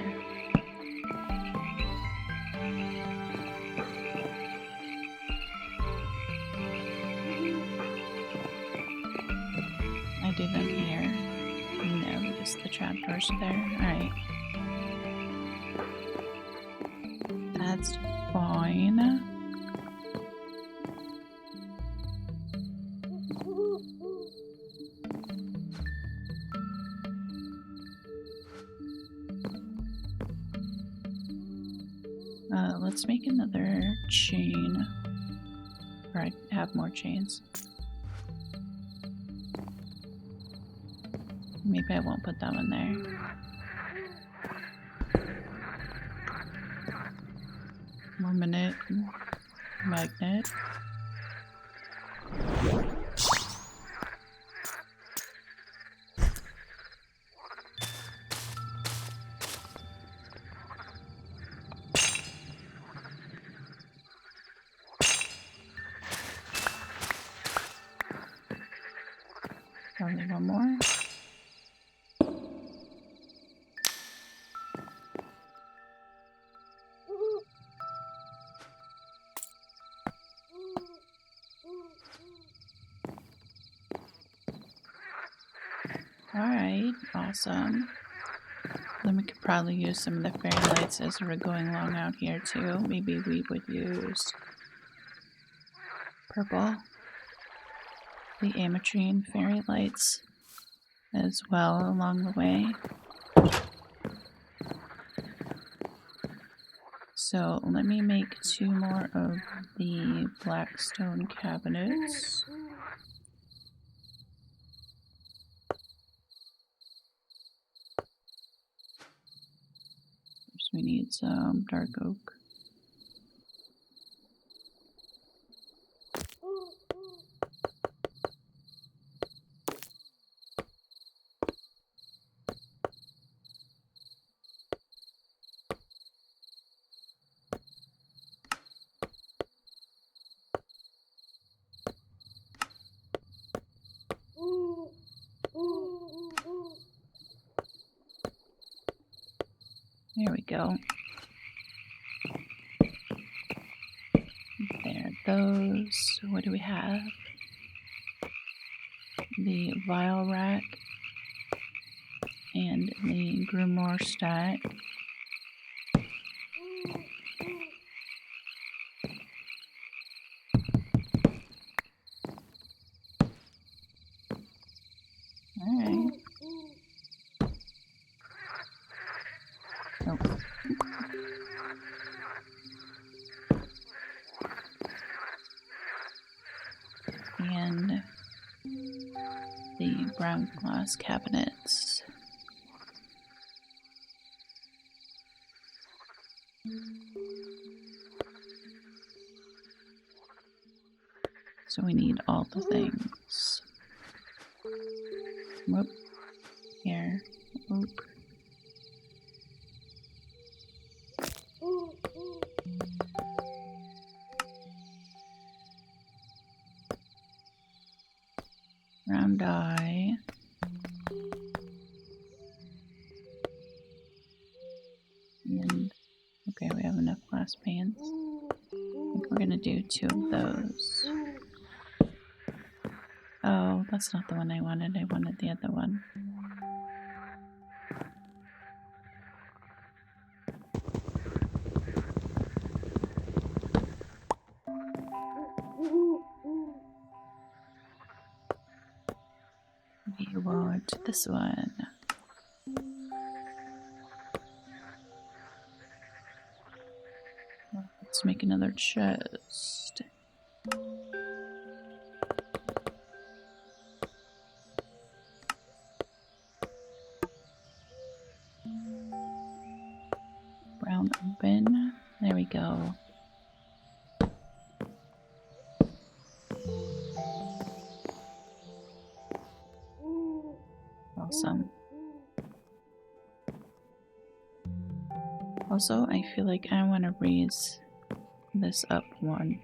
guess the trapdoors are there. Alright. That's fine. Let's make another chain. Or I have more chains. Maybe I won't put that one there. Magnet. Probably one more. Alright, awesome. Then we could probably use some of the fairy lights as we're going along out here too. Maybe we would use purple, the ametrine fairy lights as well along the way. So let me make 2 more of the black stone cabinets. First we need some dark oak. There we go. There are those. What do we have? The vial rack and the grimoire stack. Alright. Nope. And the brown glass cabinets. So we need all the things. Whoop. Here. Whoop. Round eye. And okay, we have enough glass panes. I think we're gonna do 2 of those. Oh, that's not the one I wanted. I wanted the other one. We want this one. Let's make another chest. Brown open. There we go. Awesome. Also, I feel like I want to raise this up one.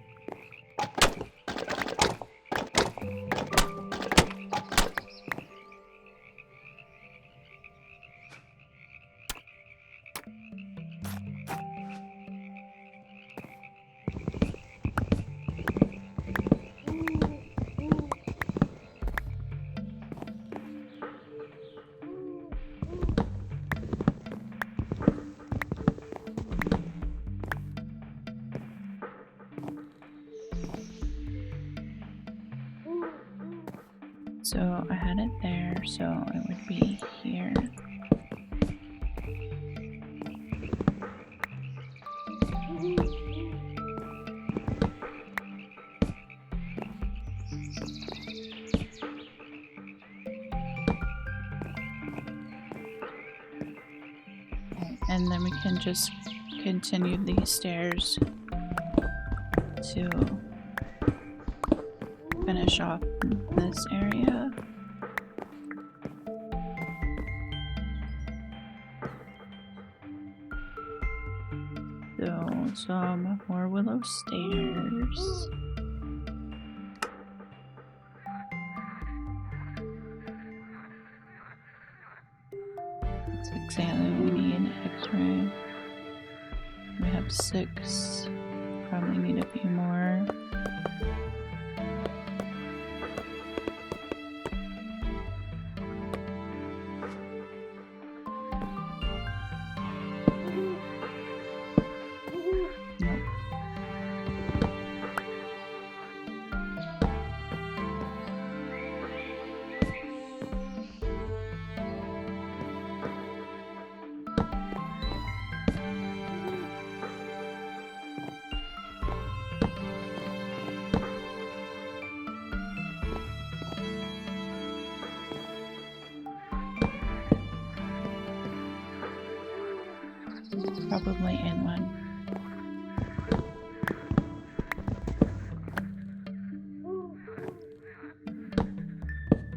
so it would be here. And then we can just continue these stairs to finish off this area. So, some more willow stairs. That's exactly what we need. Hexerei. We have 6. Probably need a few more. Nope. Probably in one.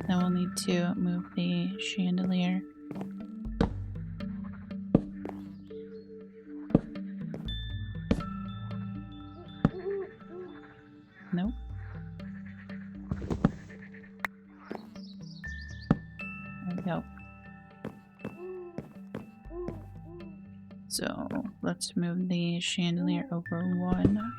Then we'll need to move the chandelier. Nope. There we go. So let's move the chandelier over 1.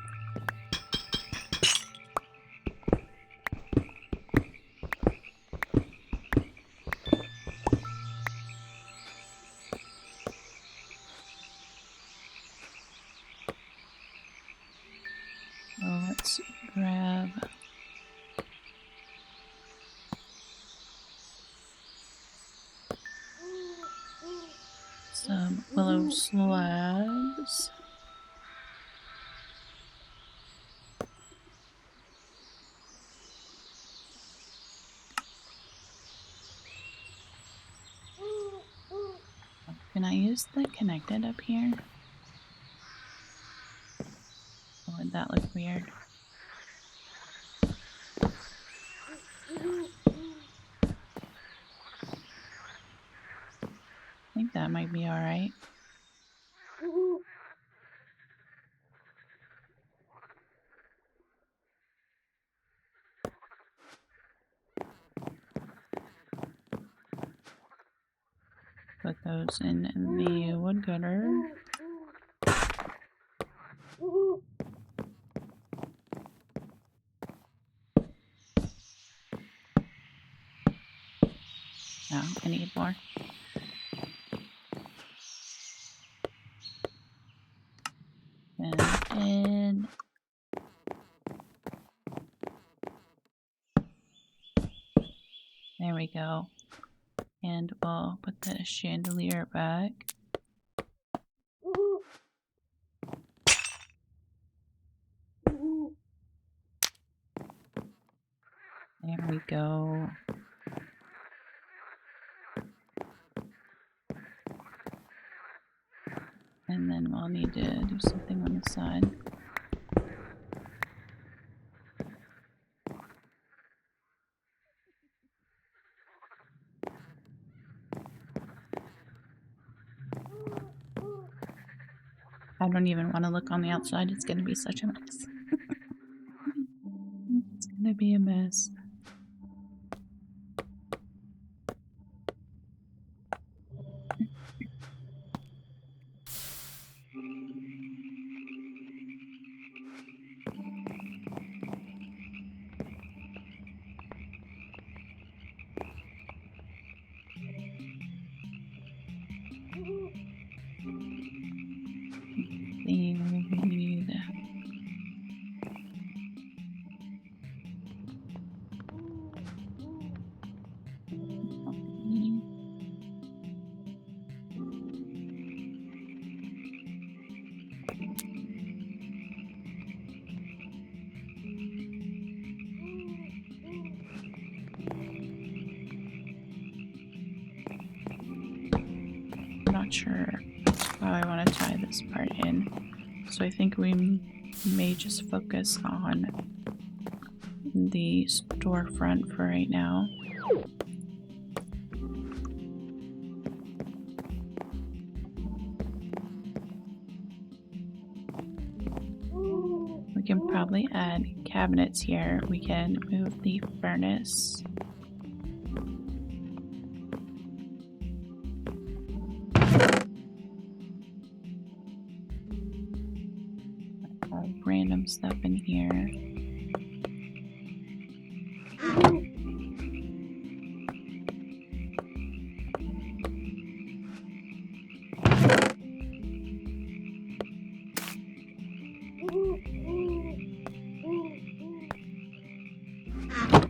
So let's grab some willow slabs. Can I use the connected up here? Or would that look weird? I think that might be alright. Put those in the wood gutter. No, I need more. And there we go. And we'll put the chandelier back. There we go. And then we'll need to do something on the side. I don't even want to look on the outside. It's going to be such a mess. It's going to be a mess. I'm not sure how I want to tie this part in. So I think we may just focus on the storefront for right now. We can probably add cabinets here. We can move the furnace. Random stuff in here.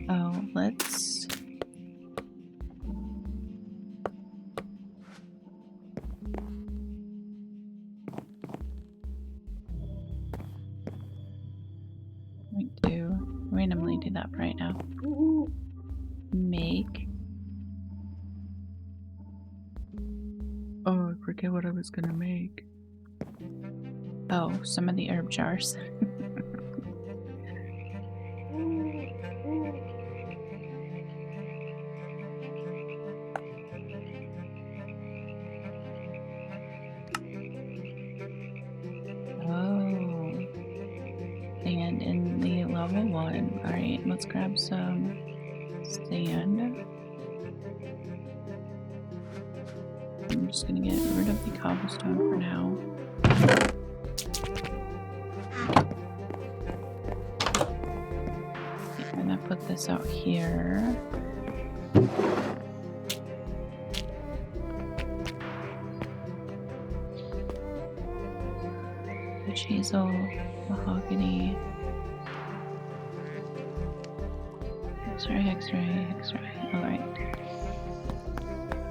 Oh, let's... randomly do that right now. Make. Oh, I forget what I was gonna make. Oh, some of the herb jars. And in the level 1, alright, let's grab some sand. I'm just gonna get rid of the cobblestone for now. Okay, I'm gonna put this out here. Witch hazel, mahogany. Hexerei. Alright.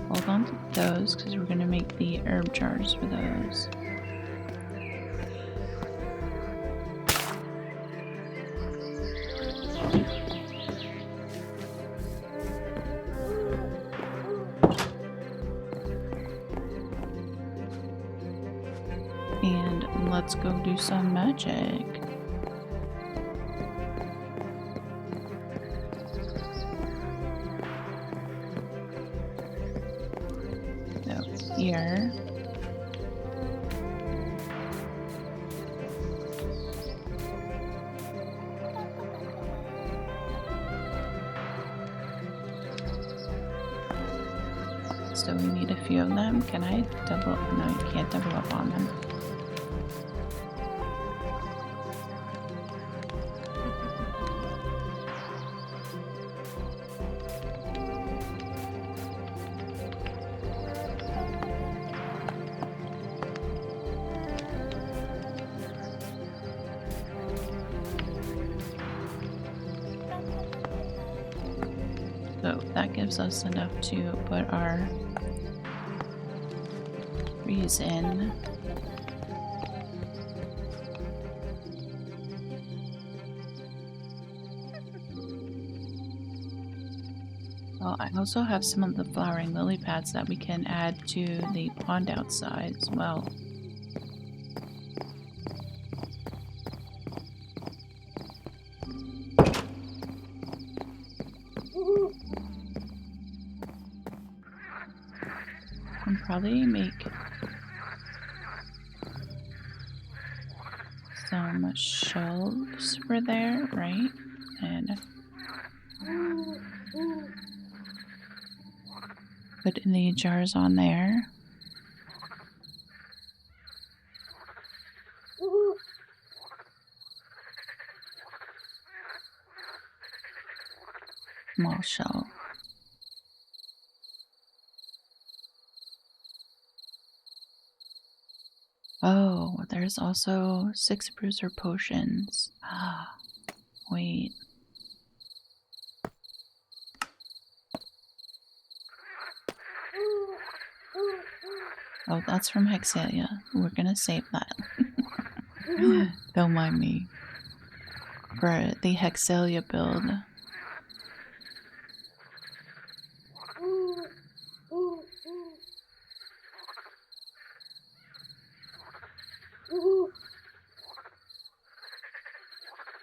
Hold on to those because we're going to make the herb jars for those. And let's go do some magic. Here. So we need a few of them. Can I double? No, you can't double up on them. So that gives us enough to put our trees in. Well, I also have some of the flowering lily pads that we can add to the pond outside as well. Probably make some shelves for there, right? And put in the jars on there. Small shelf. Oh, there's also 6 bruiser potions. Ah, wait. Oh, that's from Hexalia. We're gonna save that. Don't mind me. For the Hexalia build.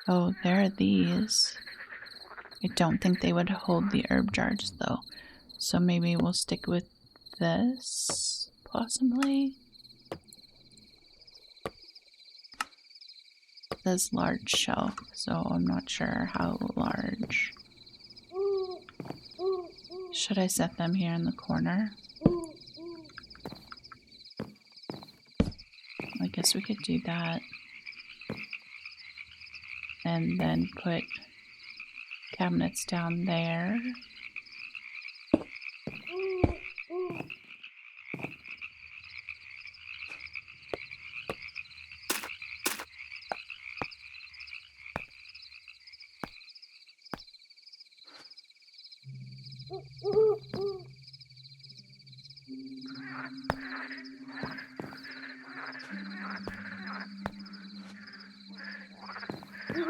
Oh, there are these. I don't think they would hold the herb jars though. So maybe we'll stick with this, possibly. This large shelf, so I'm not sure how large. Should I set them here in the corner? I guess we could do that. And then put cabinets down there.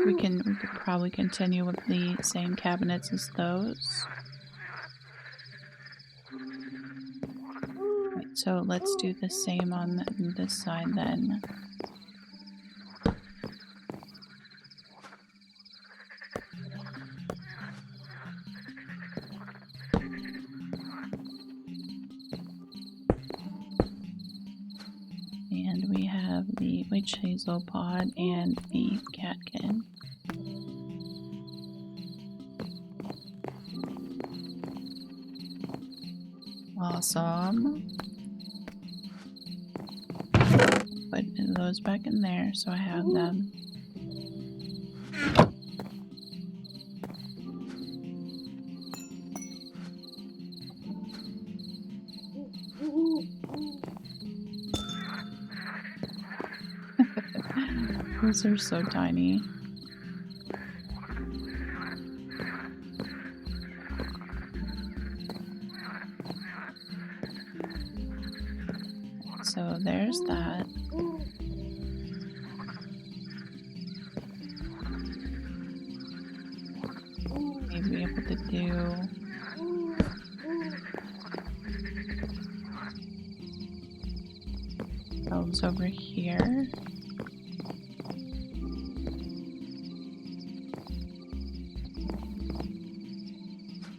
We could probably continue with the same cabinets as those. Right, so let's do the same on this side then. And we have the witch hazel pod and the catkin. Awesome. Put those back in there so I have them. Those are so tiny. So there's that. Maybe be able to do those over here.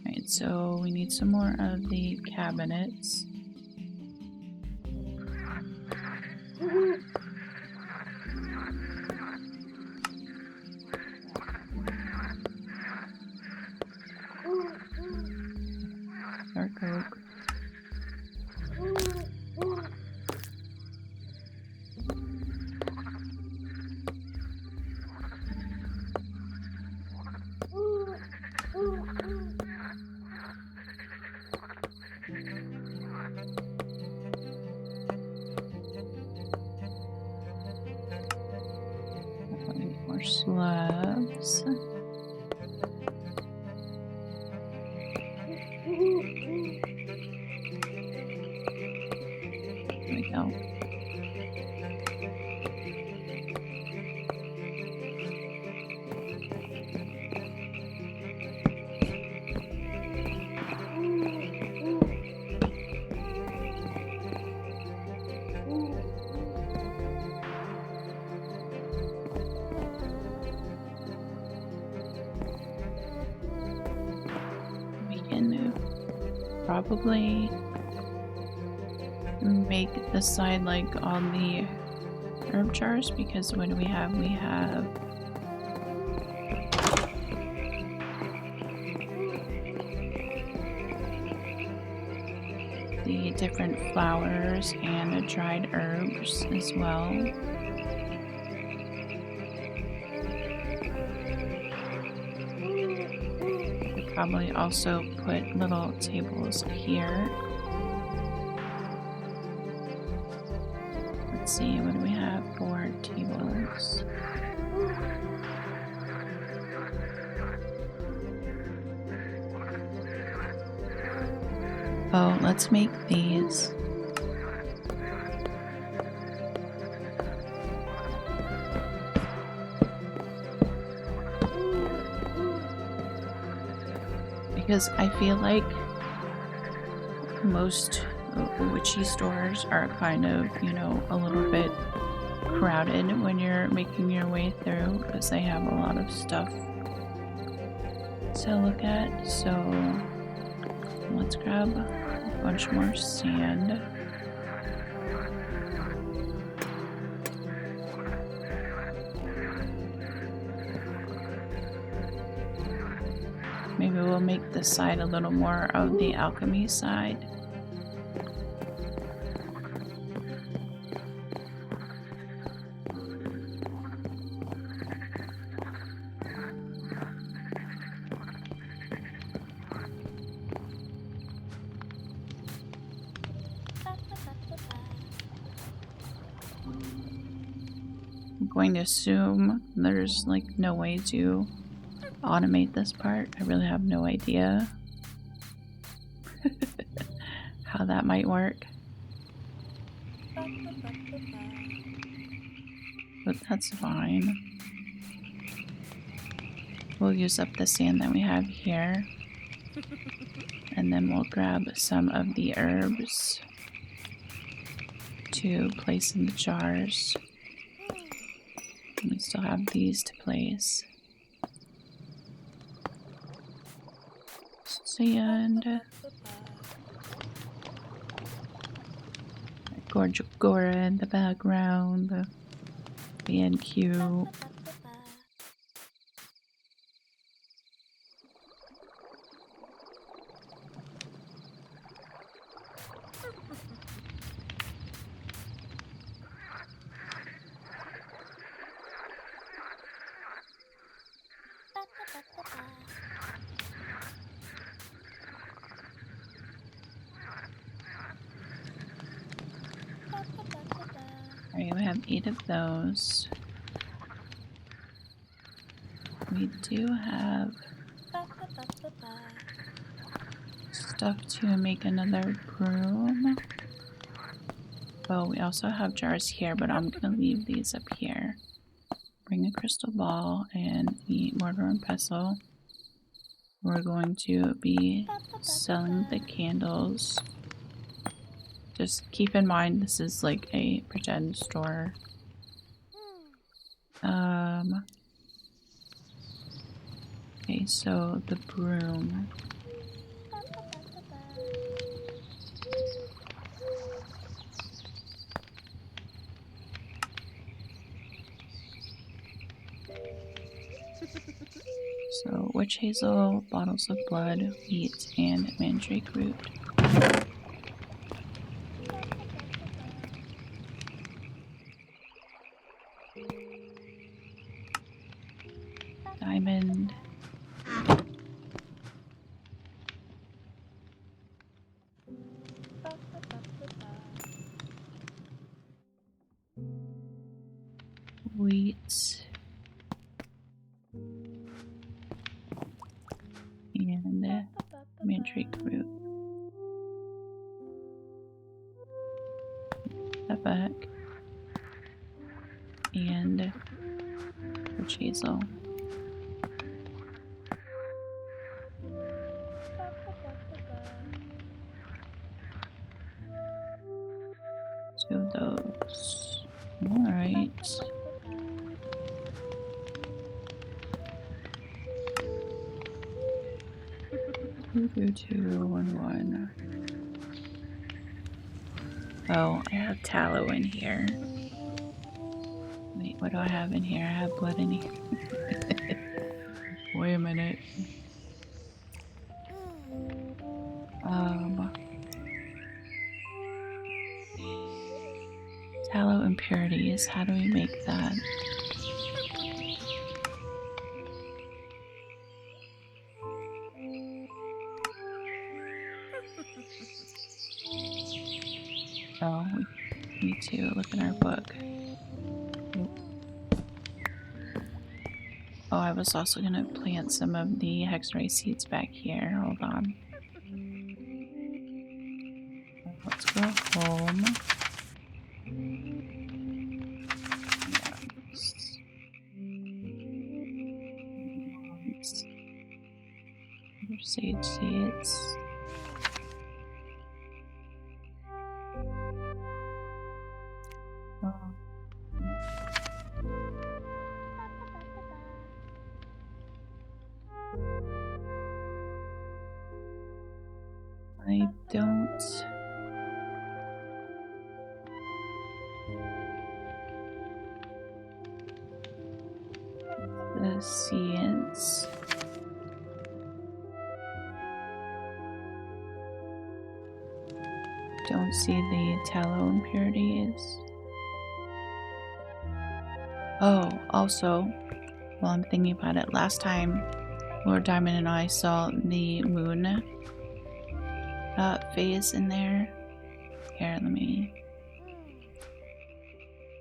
Alright, so we need some more of the cabinets. Dark oak. More slabs. There we go. We can probably make the side like on the herb jars, because what do we have? We have the different flowers and the dried herbs as well. Could probably also put little tables here. Let's see, what do we have for tables? Oh, let's make these. Because I feel like most witchy stores are kind of, you know, a little bit crowded when you're making your way through because they have a lot of stuff to look at. So let's grab a bunch more sand. Maybe we'll make this side a little more of the alchemy side. I'm going to assume there's like no way to automate this part. I really have no idea how that might work. But that's fine. We'll use up the sand that we have here. And then we'll grab some of the herbs to place in the jars. And we still have these to place. Sand. Gorgeous Gora in the background. Being cute. Alright, we have 8 of those. We do have stuff to make another broom. Oh, we also have jars here, but I'm gonna leave these up here. Bring a crystal ball and the mortar and pestle. We're going to be selling the candles. Just keep in mind this is like a pretend store. Okay, so the broom. So witch hazel, bottles of blood, wheat, and mandrake root. Diamond. Wheat. And mandrake root. That back. And witch hazel. Two of those. Alright. Two, 1. Oh, I have tallow in here. Wait, what do I have in here? I have blood in here. Wait a minute. Tallow impurities. How do we make that? Oh, we need to look in our book. Oh, I was also gonna plant some of the Hexerei seeds back here. Hold on. Let's go home. Sage seeds. don't the seeds. Don't see the tallow impurities. Oh, also, while I'm thinking about it, last time Lord Diamond and I saw the moon phase in there. Here, let me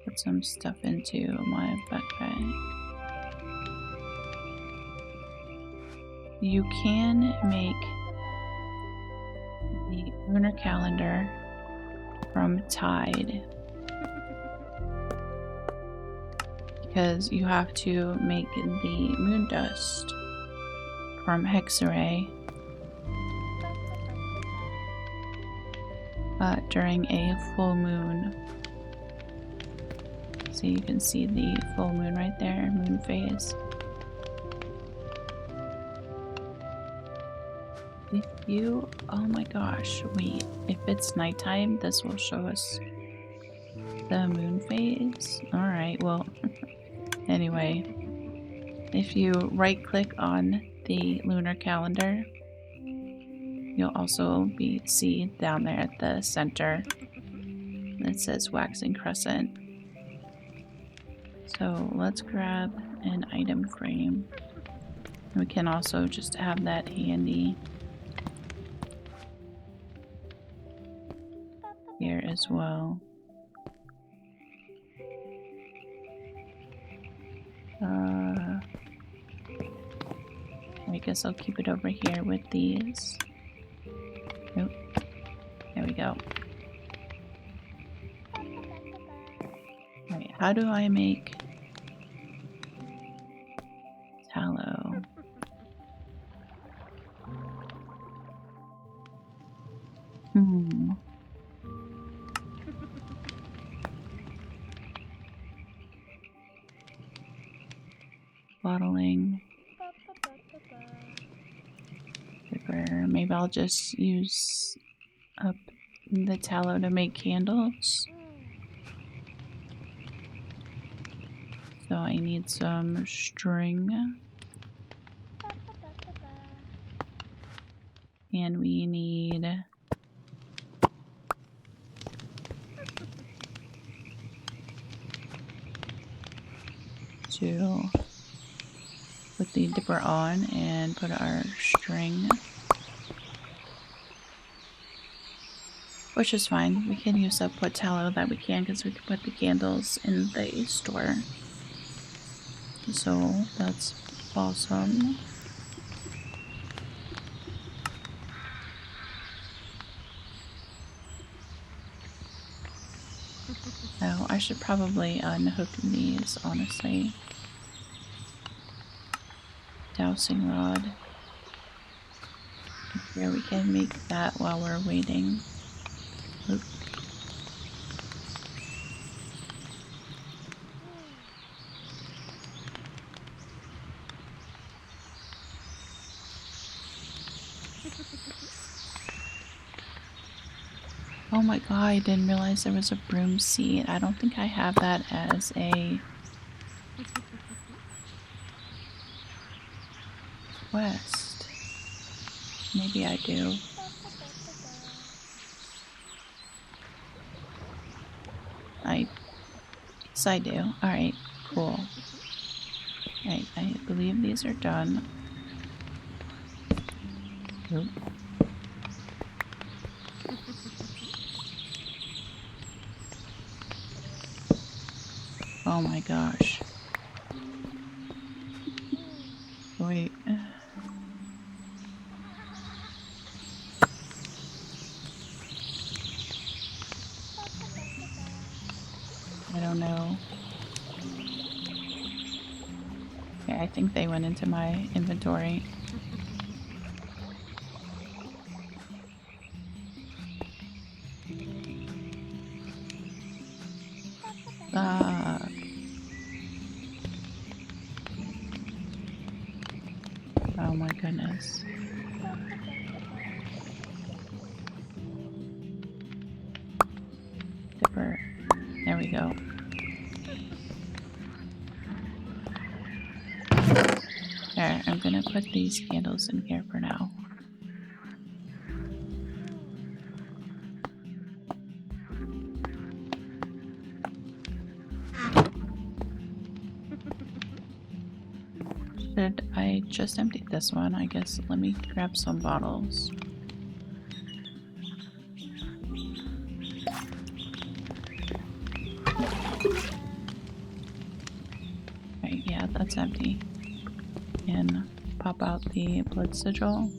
put some stuff into my backpack. You can make the lunar calendar from tide, because you have to make the moon dust from Hexerei during a full moon. So you can see the full moon right there, moon phase. If you, oh my gosh, wait, if it's nighttime, this will show us the moon phase. Alright, well, anyway, if you right click on the lunar calendar, you'll also see down there at the center that says waxing crescent. So let's grab an item frame. We can also just have that handy here as well. I guess I'll keep it over here with these. Nope. There we go. Alright, how do I make tallow? Bottling. Maybe I'll just use up the tallow to make candles. So I need some string. And we need to put the dipper on and put our string. Which is fine. We can use up what tallow that we can because we can put the candles in the store. So that's awesome. Oh, I should probably unhook these, honestly. Dowsing rod. Here we can make that while we're waiting. Oop. Oh my god, I didn't realize there was a broom seed. I don't think I have that as a quest. Maybe I do. Yes, I do. Alright, cool. Alright, I believe these are done. Oop. Oh my gosh. Wait. I don't know. Okay, I think they went into my inventory. Oh my goodness. There we go. There, I'm gonna put these candles in here for now. Should I just empty this one? I guess let me grab some bottles. Right, yeah, that's empty. And pop out the blood sigil.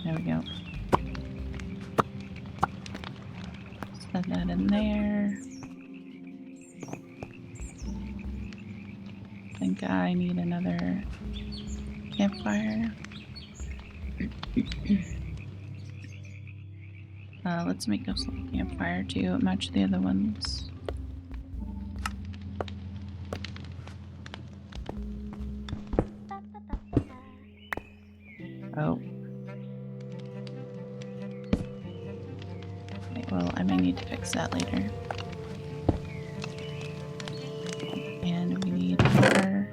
There we go. Set that in there. I think I need another campfire. Let's make us a campfire to match the other ones. Oh. Okay, well, I may need to fix that later. And we need water.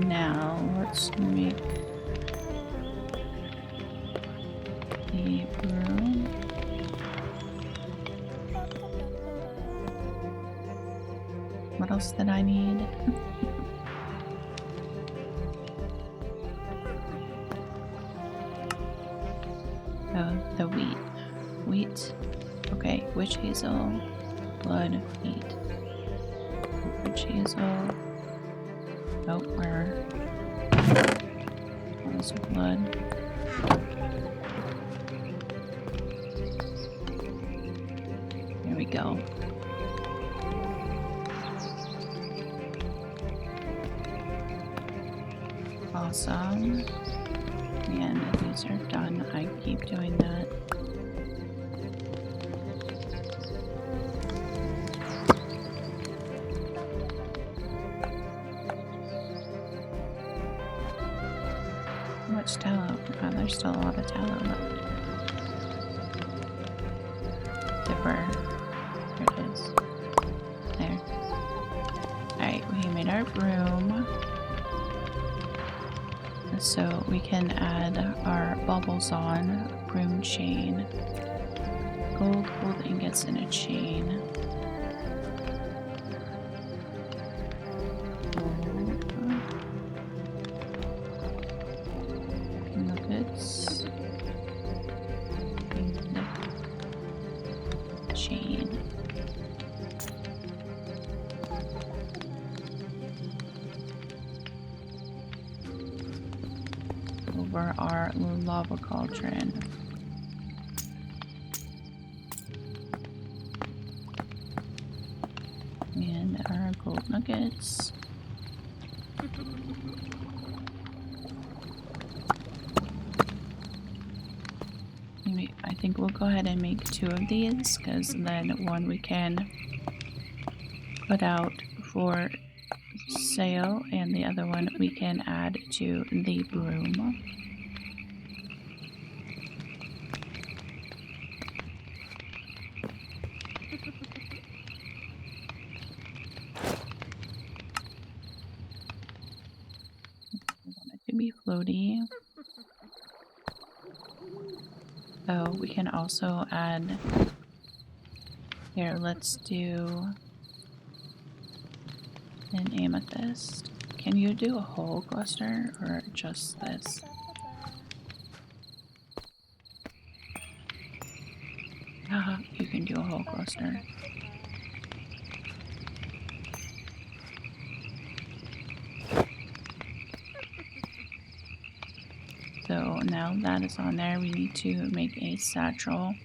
Now, let's make the broom. What else did I need? Oh, the wheat. Wheat. Okay, witch hazel, blood, wheat. Witch hazel. Oh, where? Also blood. There we go. Awesome. And these are done. I keep doing that. How much tallow? Oh, there's still a lot of tallow left. Dipper. Here it is. There. Alright, we made our broom. So we can add our baubles on. Broom chain. Gold ingots in a chain. Nuggets. Chain. Over our lava cauldron. And our gold nuggets. I think we'll go ahead and make 2 of these, because then one we can put out for sale, and the other one we can add to the broom. We want it to be floaty. So we can also add, here, let's do an amethyst. Can you do a whole cluster or just this? Haha, you can do a whole cluster. So now now that is on there, we need to make a satchel.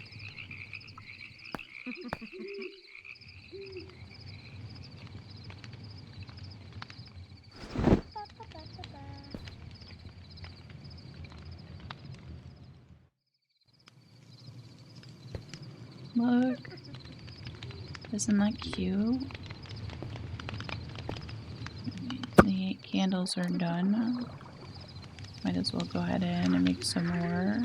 Look. Isn't that cute? The candles are done. Might as well go ahead in and make some more.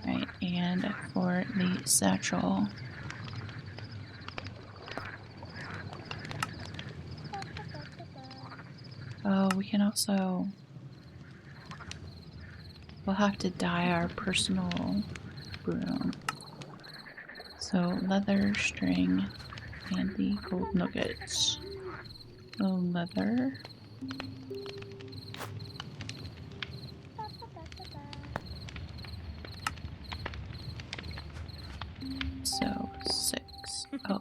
Right, and for the satchel. Oh, we can also... We'll have to dye our personal broom. So leather, string, and the gold nuggets. So leather. So 6. Oh.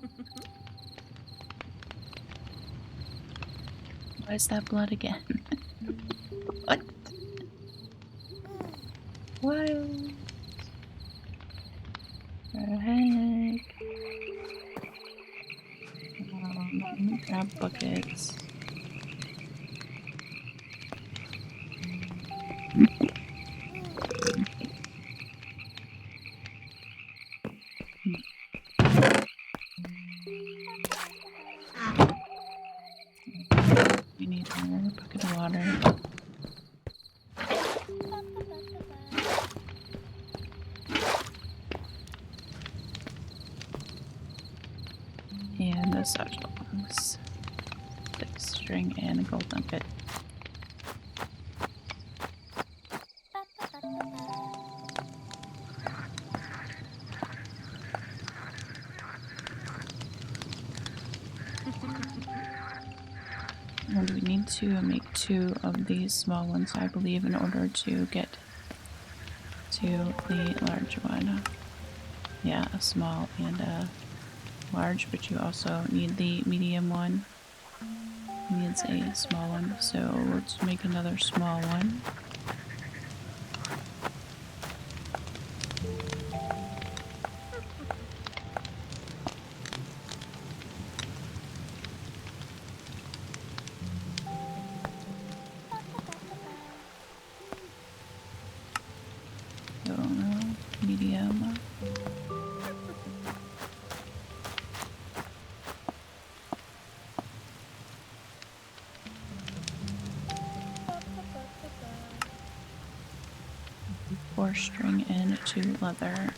Why is that blood again? What? What? The heck? Let me grab buckets. We need another bucket of water. And the satchel box. 6 string and a gold nugget. And we need to make 2 of these small ones, I believe, in order to get to the large one. Yeah, a small and a large, but you also need the medium one. Needs a small one, so let's make another small one. So, medium. Four string and 2 leather.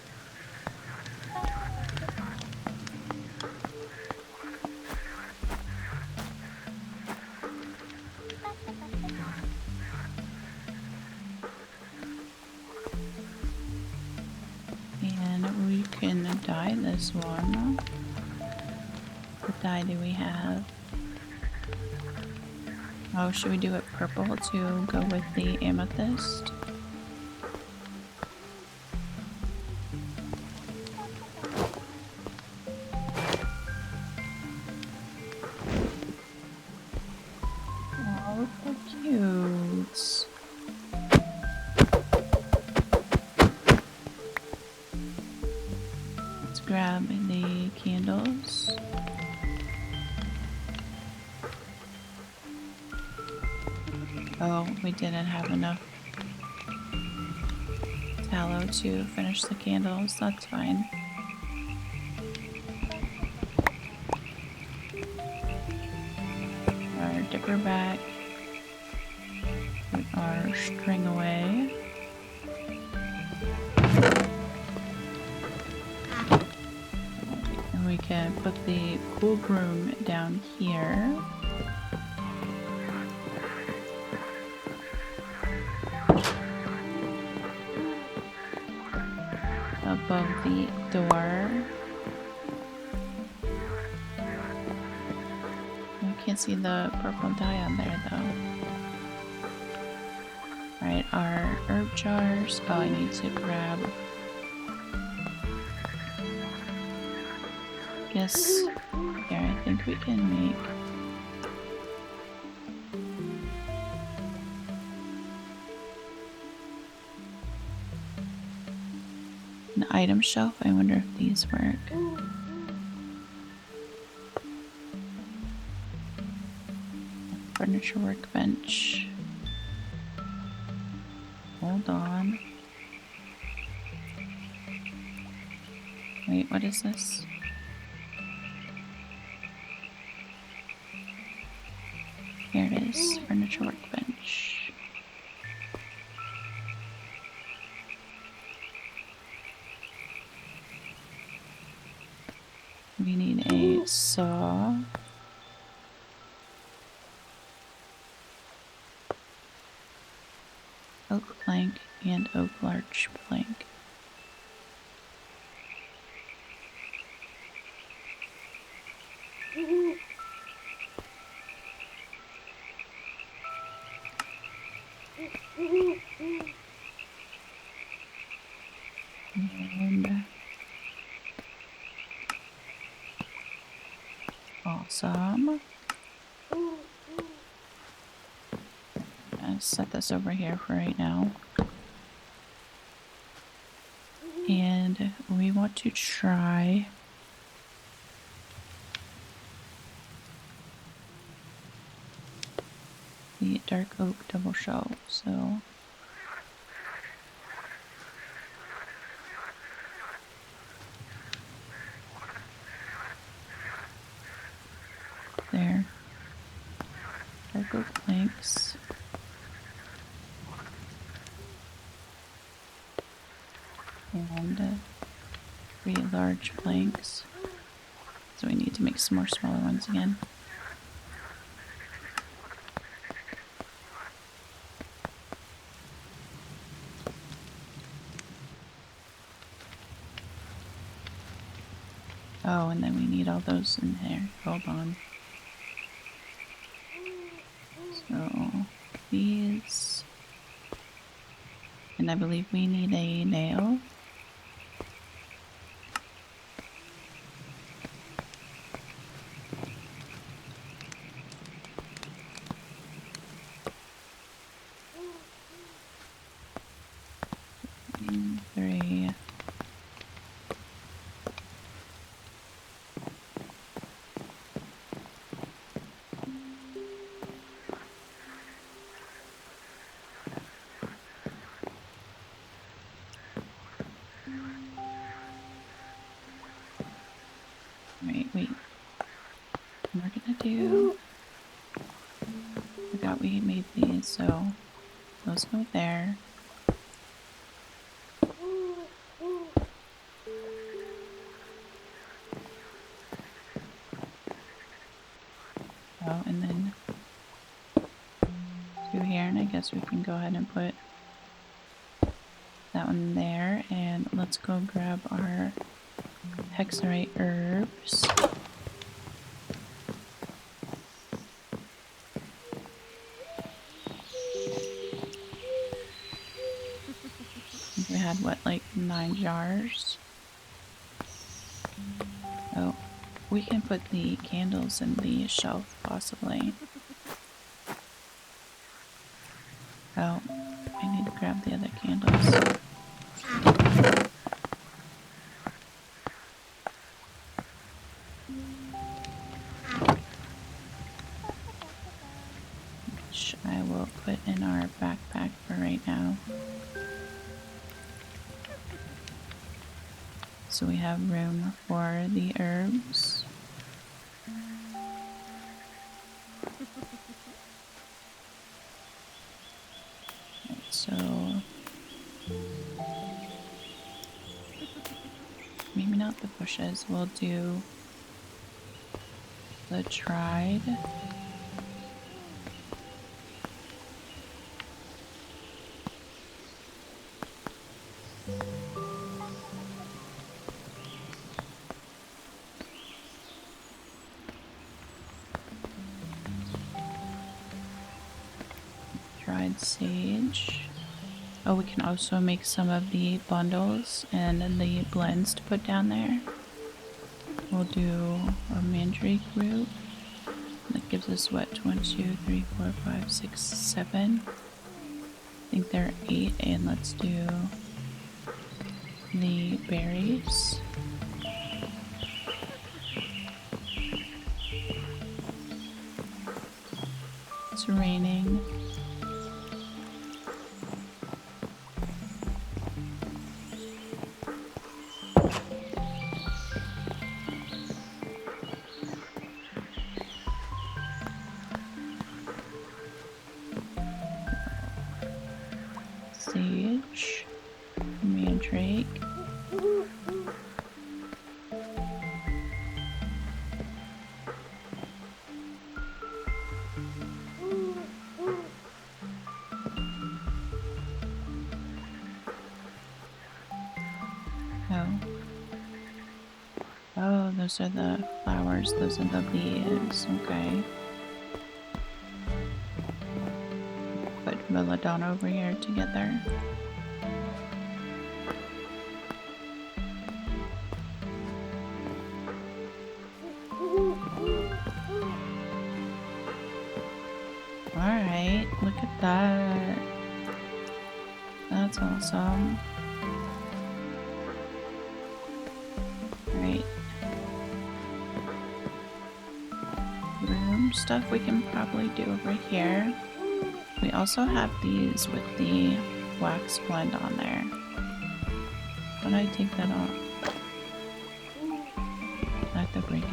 And we can dye this one. What dye do we have? Oh, should we do it purple to go with the amethyst? Oh, so cute. Let's grab the candles. Oh, we didn't have enough tallow to finish the candles. That's fine. Our dipper back. Put our string away. And we can put the cool broom down here. Above the door. I can't see the purple dye on there though. Alright, our herb jars. Oh, I need to grab. Guess here, I think we can make An item shelf? I wonder if these work. Furniture workbench. Hold on. Wait, what is this? Here it is. Furniture workbench. We need a saw. Oak plank and oak larch plank. And awesome. I'll set this over here for right now. And we want to try the dark oak double shelf, so there. Dark oak planks. And 3 large planks. So we need to make some more smaller ones again. Oh, and then we need all those in there. Hold on. So these. And I believe we need a nail. And 3. Wait. We're gonna do... I forgot we made these, so those go there. Oh, and then 2 here, and I guess we can go ahead and put that one there, and let's go grab our Hexerei herbs. We had what, like 9 jars? Oh, we can put the candles in the shelf possibly. Oh, I need to grab the other candles. Which I will put in our backpack for right now. So we have room for the herbs. So maybe not the bushes, we'll do the dried. Dried sage. Oh, we can also make some of the bundles and the blends to put down there. We'll do a mandrake root. That gives us what? 1, 2, 3, 4, 5, 6, 7. I think there are 8, and let's do the berries. It's raining. Sage, mandrake. Oh, those are the flowers, those are the leaves, okay. Put belladonna over here together. Alright, look at that. That's awesome. Alright. Room stuff we can probably do over here. We also have these with the wax blend on there. How do I take that off? I have to break it.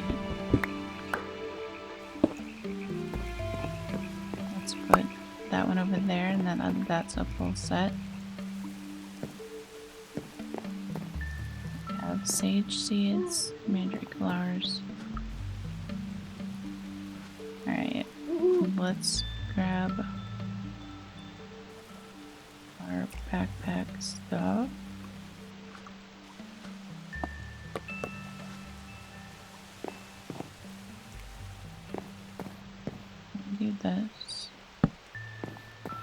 Let's put that one over there, and then that's a full set. We have sage seeds, mandrake flowers. Alright, let's grab our backpack stuff. Do this. I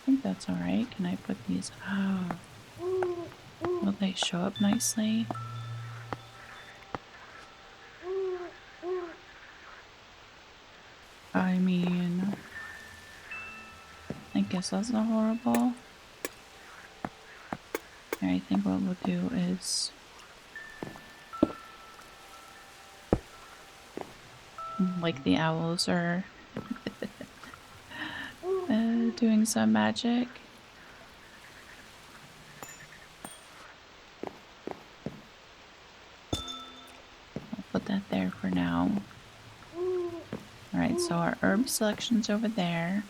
think that's alright. Can I put these? Oh. Will they show up nicely? I mean, I guess that's not horrible. I think what we'll do is like the owls are doing some magic. I'll put that there for now. Alright, so our herb selection's over there.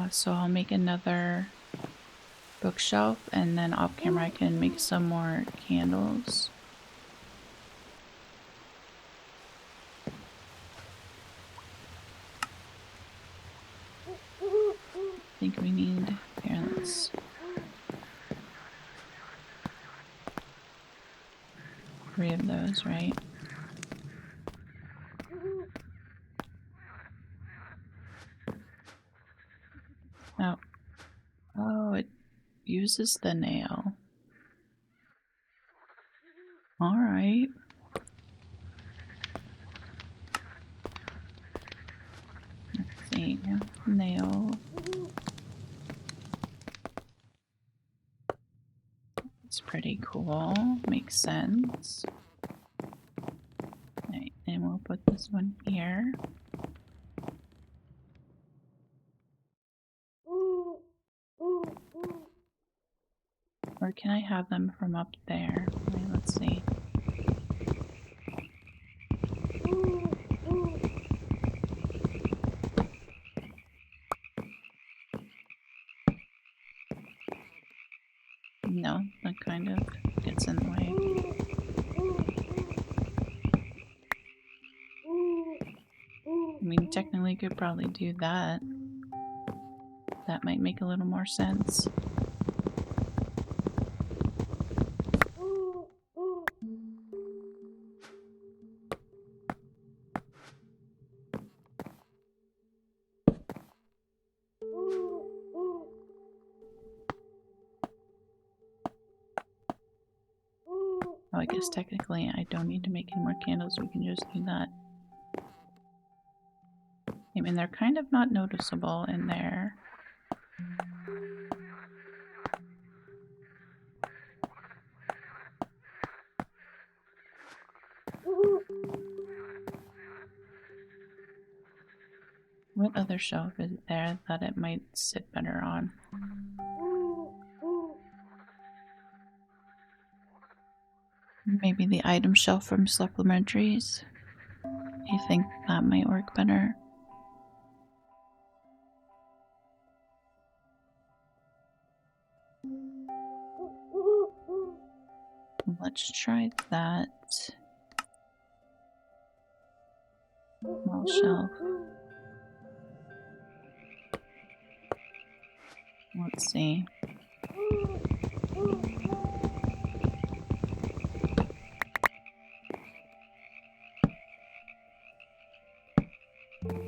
So I'll make another bookshelf, and then off camera I can make some more candles. I think we need, here, let's three of those, right? Oh. Oh, it uses the nail. Alright. Let's see. Nail. It's pretty cool. Makes sense. Alright, and we'll put this one here. Or can I have them from up there? Wait, let's see. No, that kind of gets in the way. I mean, technically could probably do that. That might make a little more sense. Oh, I guess technically I don't need to make any more candles, we can just do that. I mean, they're kind of not noticeable in there. What other shelf is there that it might sit better on? Maybe the item shelf from supplementaries. I think that might work better. Let's try that. Small shelf. Let's see.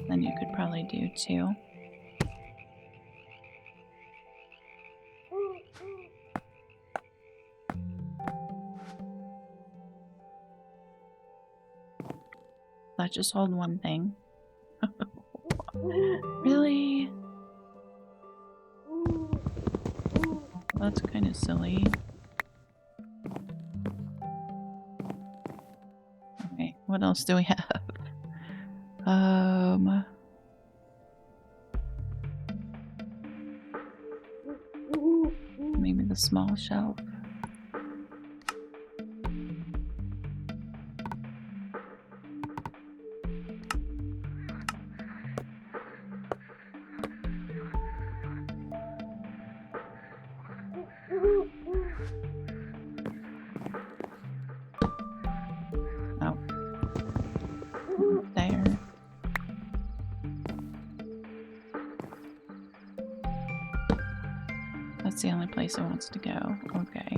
Then you could probably do 2. That just hold one thing. Really? That's kind of silly. Okay, what else do we have? Maybe the small shelf. Oh. There. That's the only place it wants to go. Okay.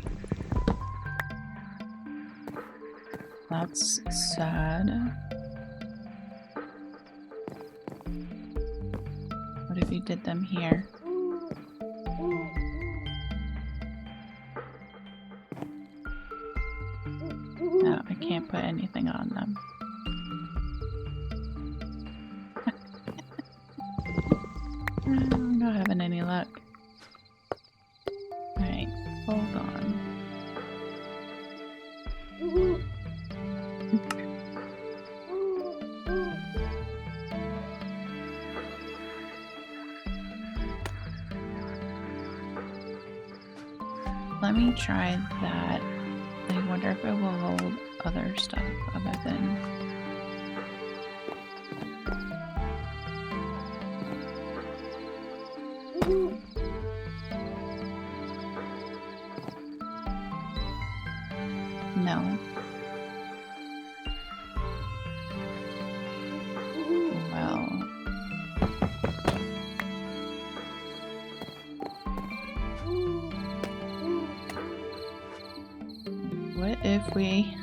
That's sad. What if you did them here? No, I can't put anything on them. I'm not having any luck. Alright, hold on. Let me try that. I wonder if it will hold other stuff other than... No. Well... What if we...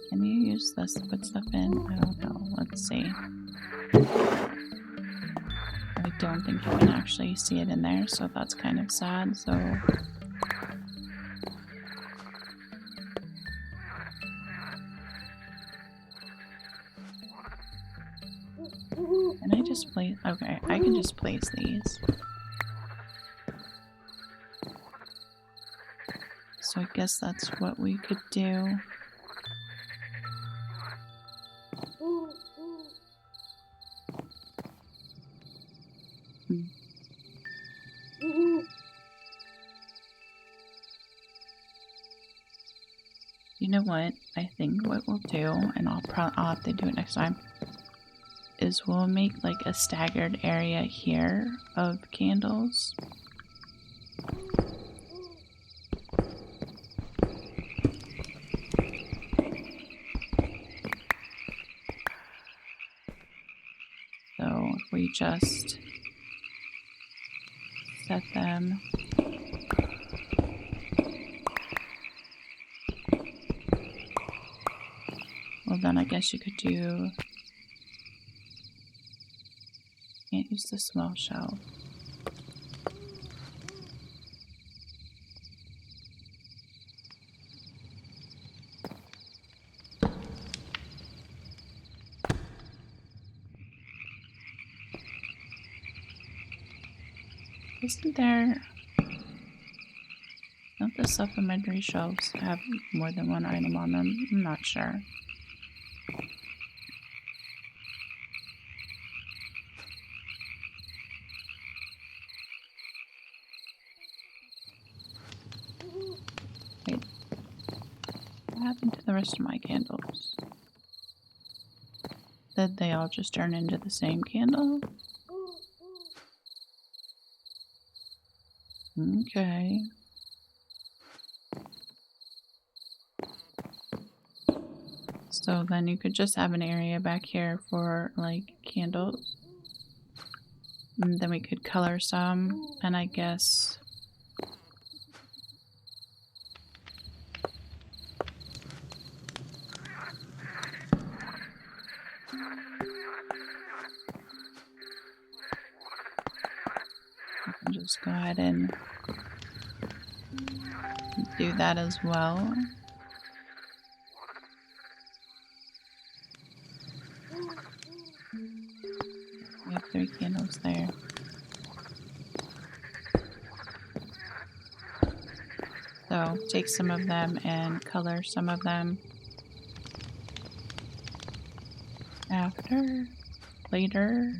Can you use this to put stuff in? I don't know. Let's see. I don't think you can actually see it in there, so that's kind of sad, so... Can I just place... Okay, I can just place these. So I guess that's what we could do. You know what? I think what we'll do, and I'll have to do it next time, is we'll make like a staggered area here of candles. So if we just set them. Well, then I guess you could do... Can't use the small shelf. Isn't there... Don't the supplementary shelves have more than one item on them? I'm not sure. Wait. What happened to the rest of my candles? Did they all just turn into the same candle? Okay. So then you could just have an area back here for like candles. And then we could color some, and I guess we can just go ahead and do that as well. We have 3 candles there. So take some of them and color some of them. After, later.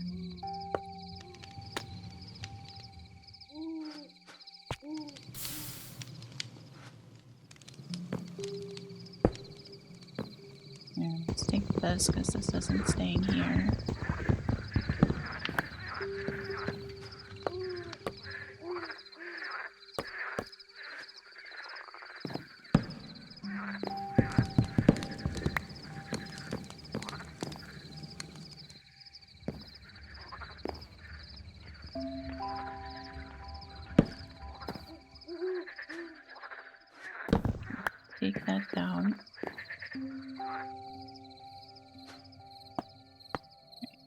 Yeah, let's take this because this isn't staying here. Take that down.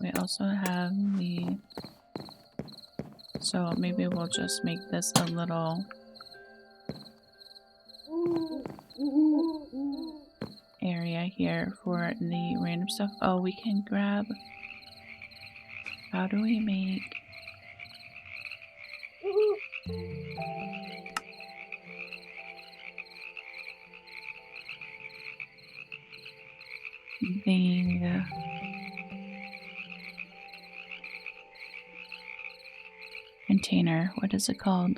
We also have the... So maybe we'll just make this a little area here for the random stuff. Oh, we can grab... How do we make... the container? What is it called?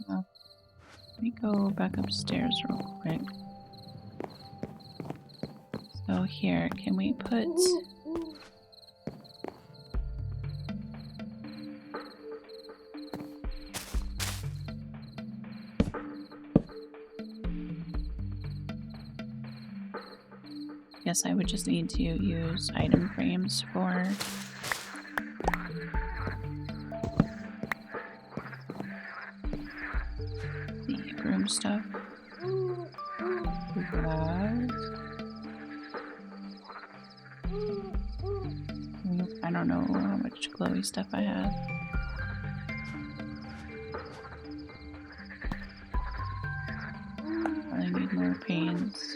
Oh, let me go back upstairs real quick. So here, can we put... Guess I would just need to use item frames for the broom stuff. I don't know how much glowy stuff I have. I need more paints.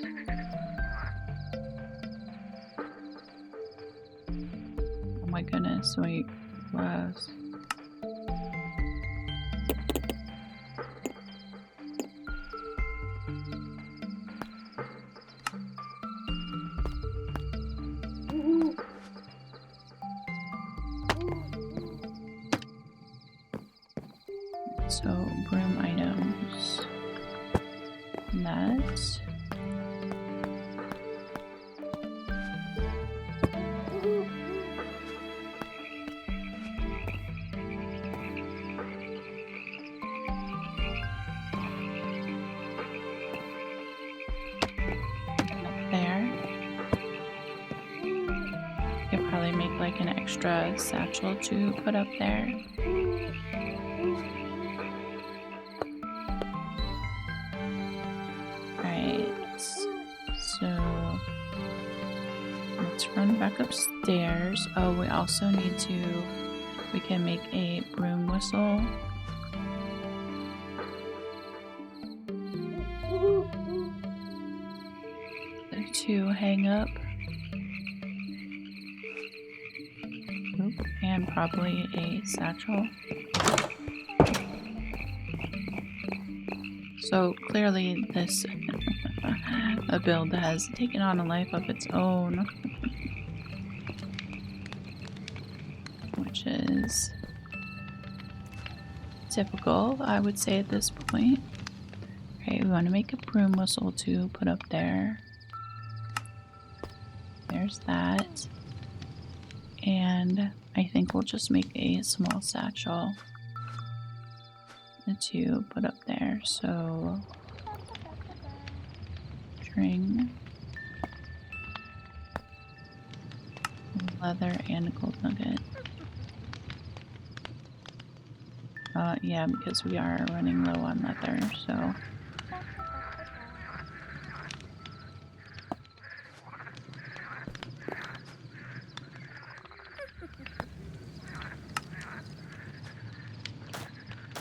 Oh my goodness, wait, glass. So, broom items. That. Could probably make like an extra satchel to put up there. Alright, so let's run back upstairs. Oh, we also need to, we can make a broom whistle. To hang up. and probably a satchel. So clearly this a build has taken on a life of its own, which is typical, I would say, at this point. Okay, we want to make a broom whistle to put up there. There's that. And I think we'll just make a small satchel to put up there. So string, leather, and a gold nugget. Yeah, because we are running low on leather, so.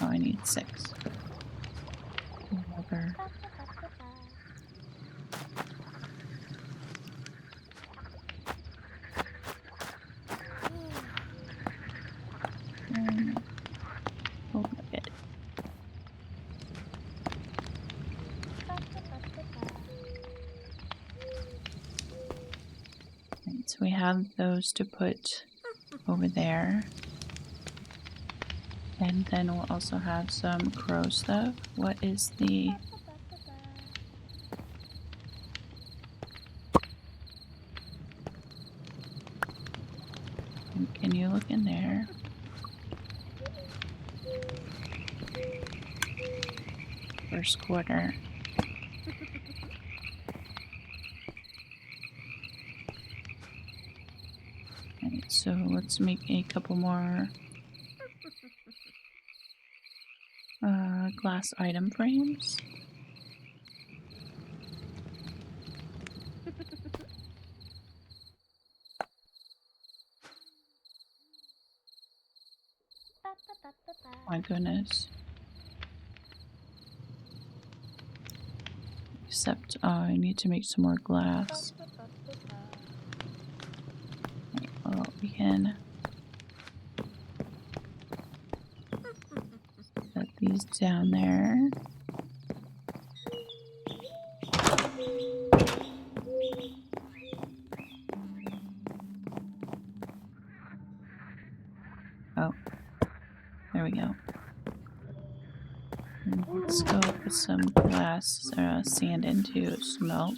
Oh, I need 6. Leather. Gold nugget. Right, so we have those to put over there. And then we'll also have some crow stuff. What is the... Can you look in there? First quarter. Right, so let's make a couple more glass item frames. My goodness. Except I need to make some more glass. Right, well, we can set these down there. Oh, there we go. And let's go put some glass sand into smelt.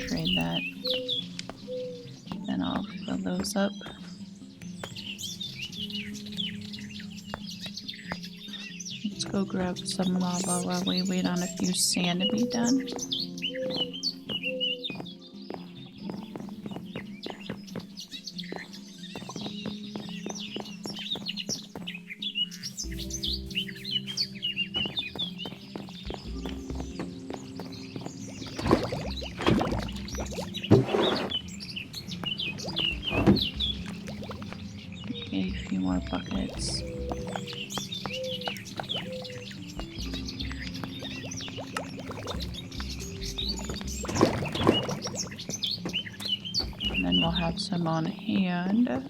Trade that. Then I'll fill those up. Let's go grab some lava while we wait on a few sand to be done. Okay, a few more buckets. And then we'll have some on hand.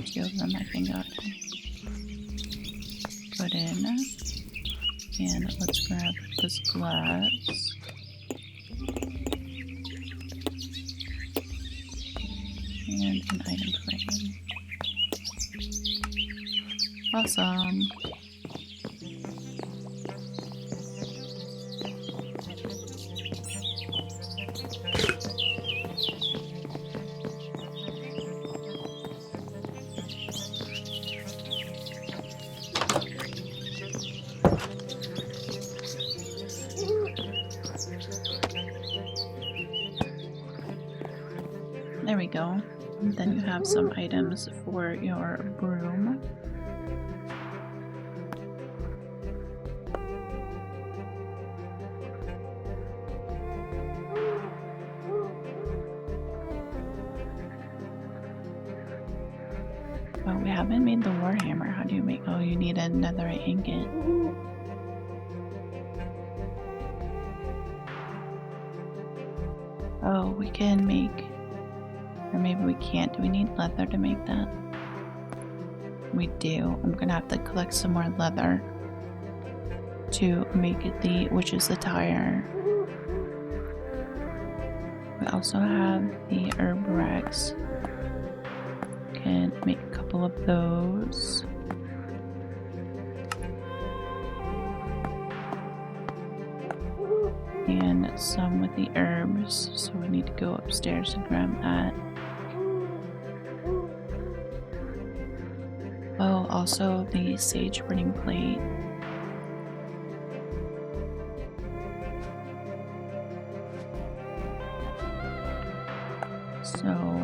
Two of them I think I put in. And let's grab this glass. And an item frame. Awesome. go. And then you have some items for your broom. Oh, we haven't made the warhammer. How do you make? Oh, you need another ingot. Oh, we can make, or maybe we can't. Do we need leather to make that? We do. I'm gonna have to collect some more leather to make it the witch's attire. We also have the herb rags. Can make a couple of those. And some with the herbs, so we need to go upstairs and grab that. Oh, also the sage burning plate. So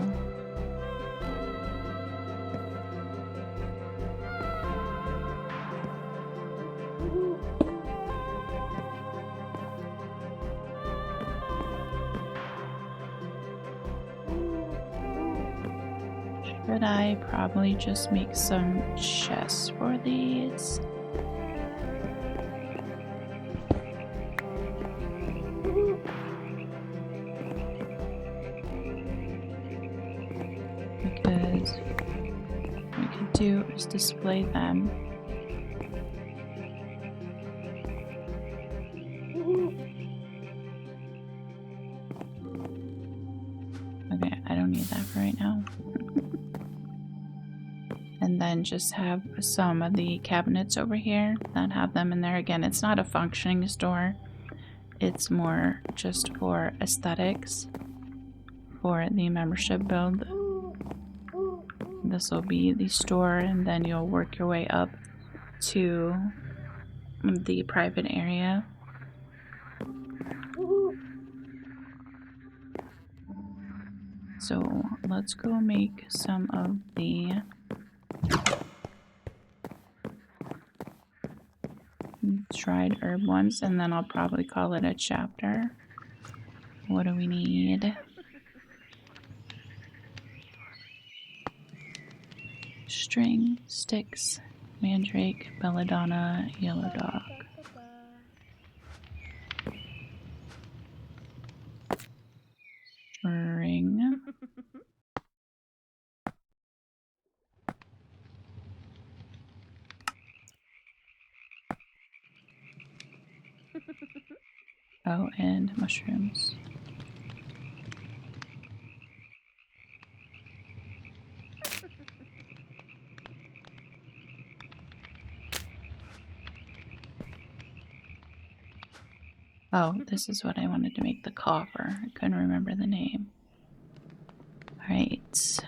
should I probably just make some chests for these? Because what we could do is display them. Okay, I don't need that for right now. And then just have some of the cabinets over here that have them in there. Again, it's not a functioning store. It's more just for aesthetics for the membership build. This will be the store, and then you'll work your way up to the private area. So let's go make some of the dried herb ones, and then I'll probably call it a chapter. What do we need? String, sticks, mandrake, belladonna, yellow dog. String. Oh, and mushrooms. Oh, this is what I wanted to make the coffer. I couldn't remember the name. Alright.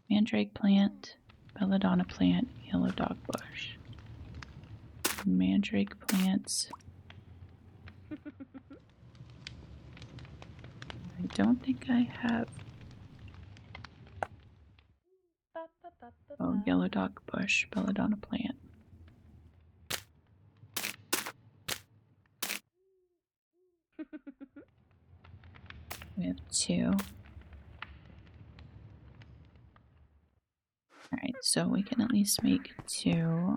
Mandrake plant, belladonna plant, yellow dog bush. Mandrake plants. I don't think I have. Oh, yellow dog bush, belladonna plant. We have 2. Alright, so we can at least make 2.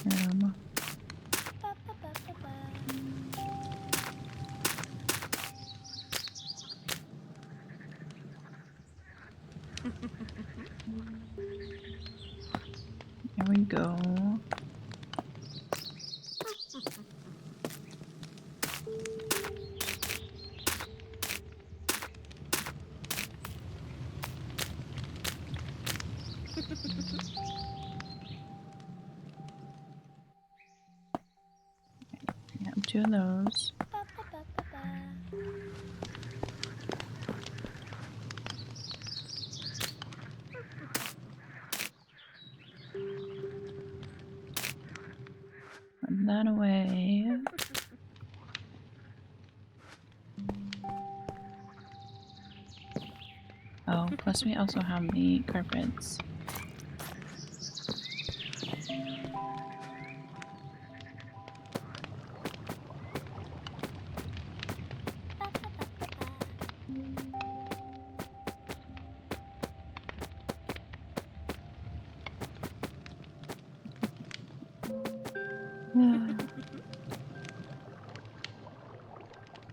Mushroom. There we go. We have 2 of those. that away. Oh, plus we also have the carpets.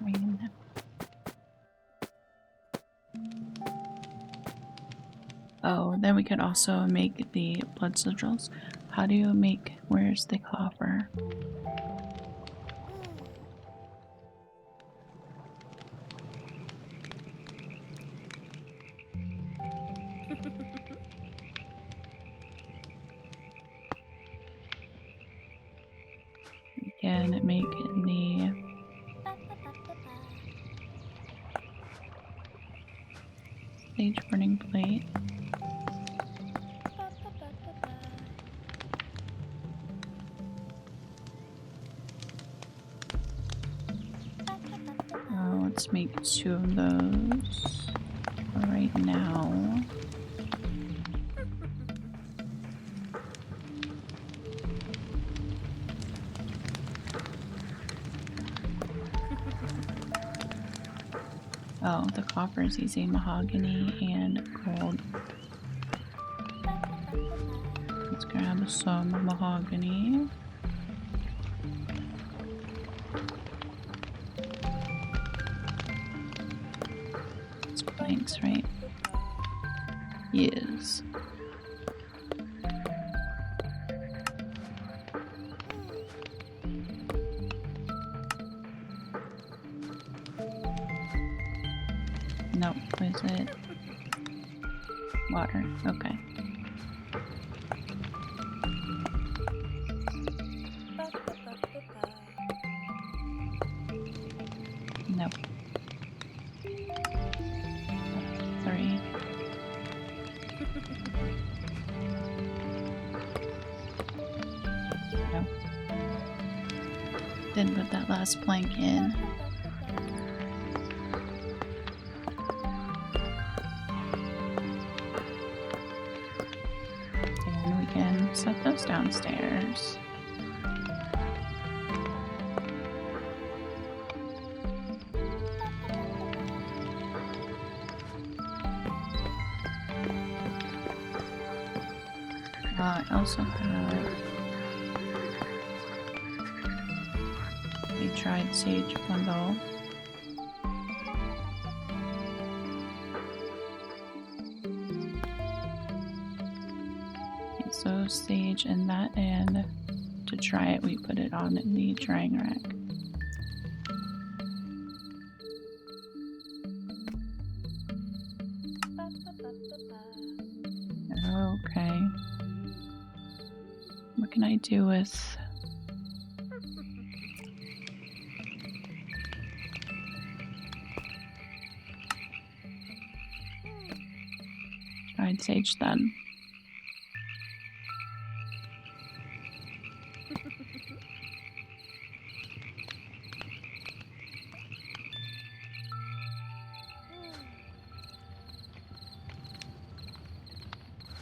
Rain. Oh, then we could also make the blood sigils. How do you make, where's the coffer? Again, make the sage burning plate. Let's make 2 of those right now. Oh, the copper is easy. Mahogany and gold. Let's grab some mahogany. It's planks, right? Yes. Nope, is it? Water, okay. Nope. 3. Nope. Didn't put that last plank in. And we can set those downstairs. I also have a dried sage bundle. Okay, so sage in that, and to dry it, we put it on the drying rack. Okay. What can I do with... dried sage then?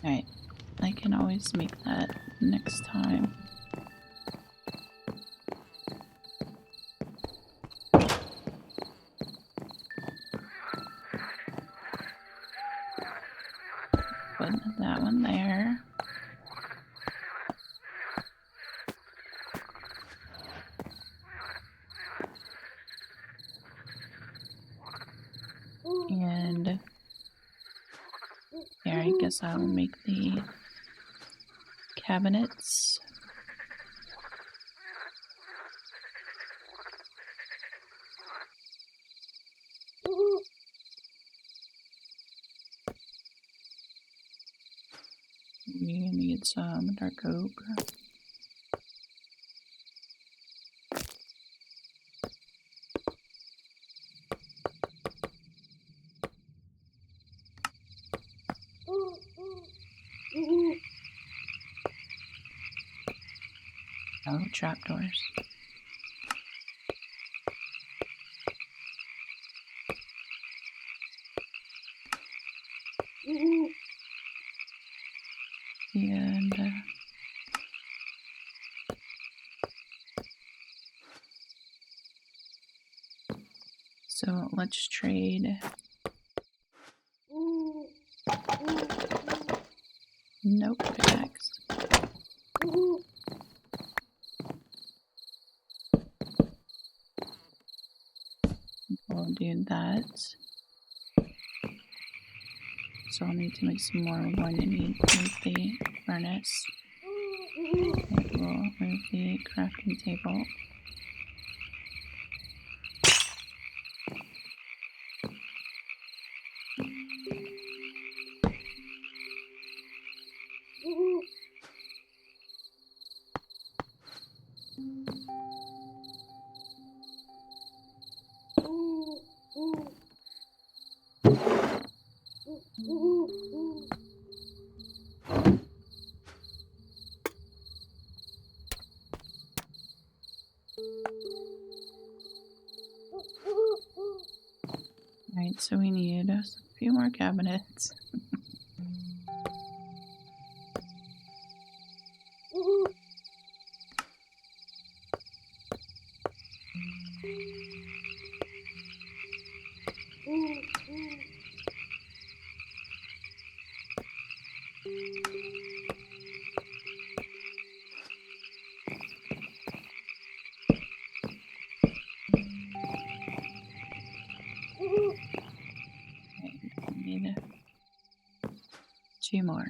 Alright, I can always make that next time. Put that one there. And there, I guess I'll make the cabinets. We need some dark oak. Oh, trapdoors. And so let's trade. Nope, pickaxe. We'll do that. So I'll need to make some more wood and move the furnace. And we'll move the crafting table. Alright, so we need a few more cabinets. Need 2 more.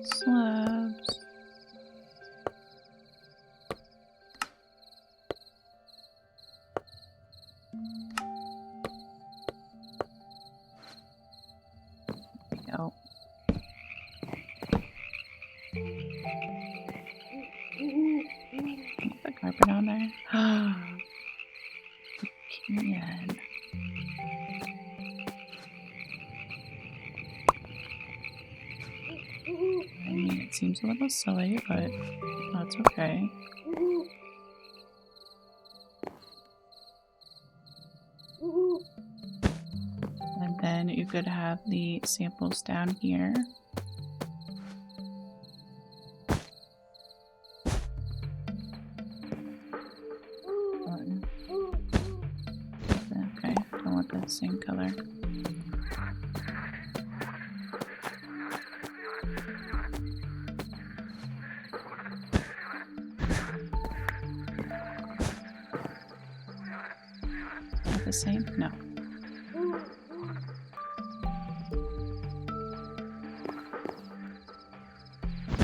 Slabs. Go. Put the carpet on there. You can. I mean, it seems a little silly, but that's okay. And then you could have the samples down here. Okay, don't want the same color. Not the same? No.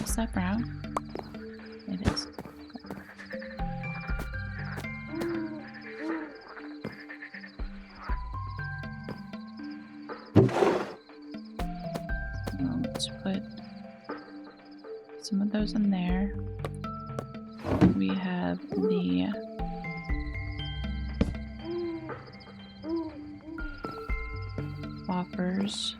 Is that brown? It is. Let's put some of those in there. We have the boppers.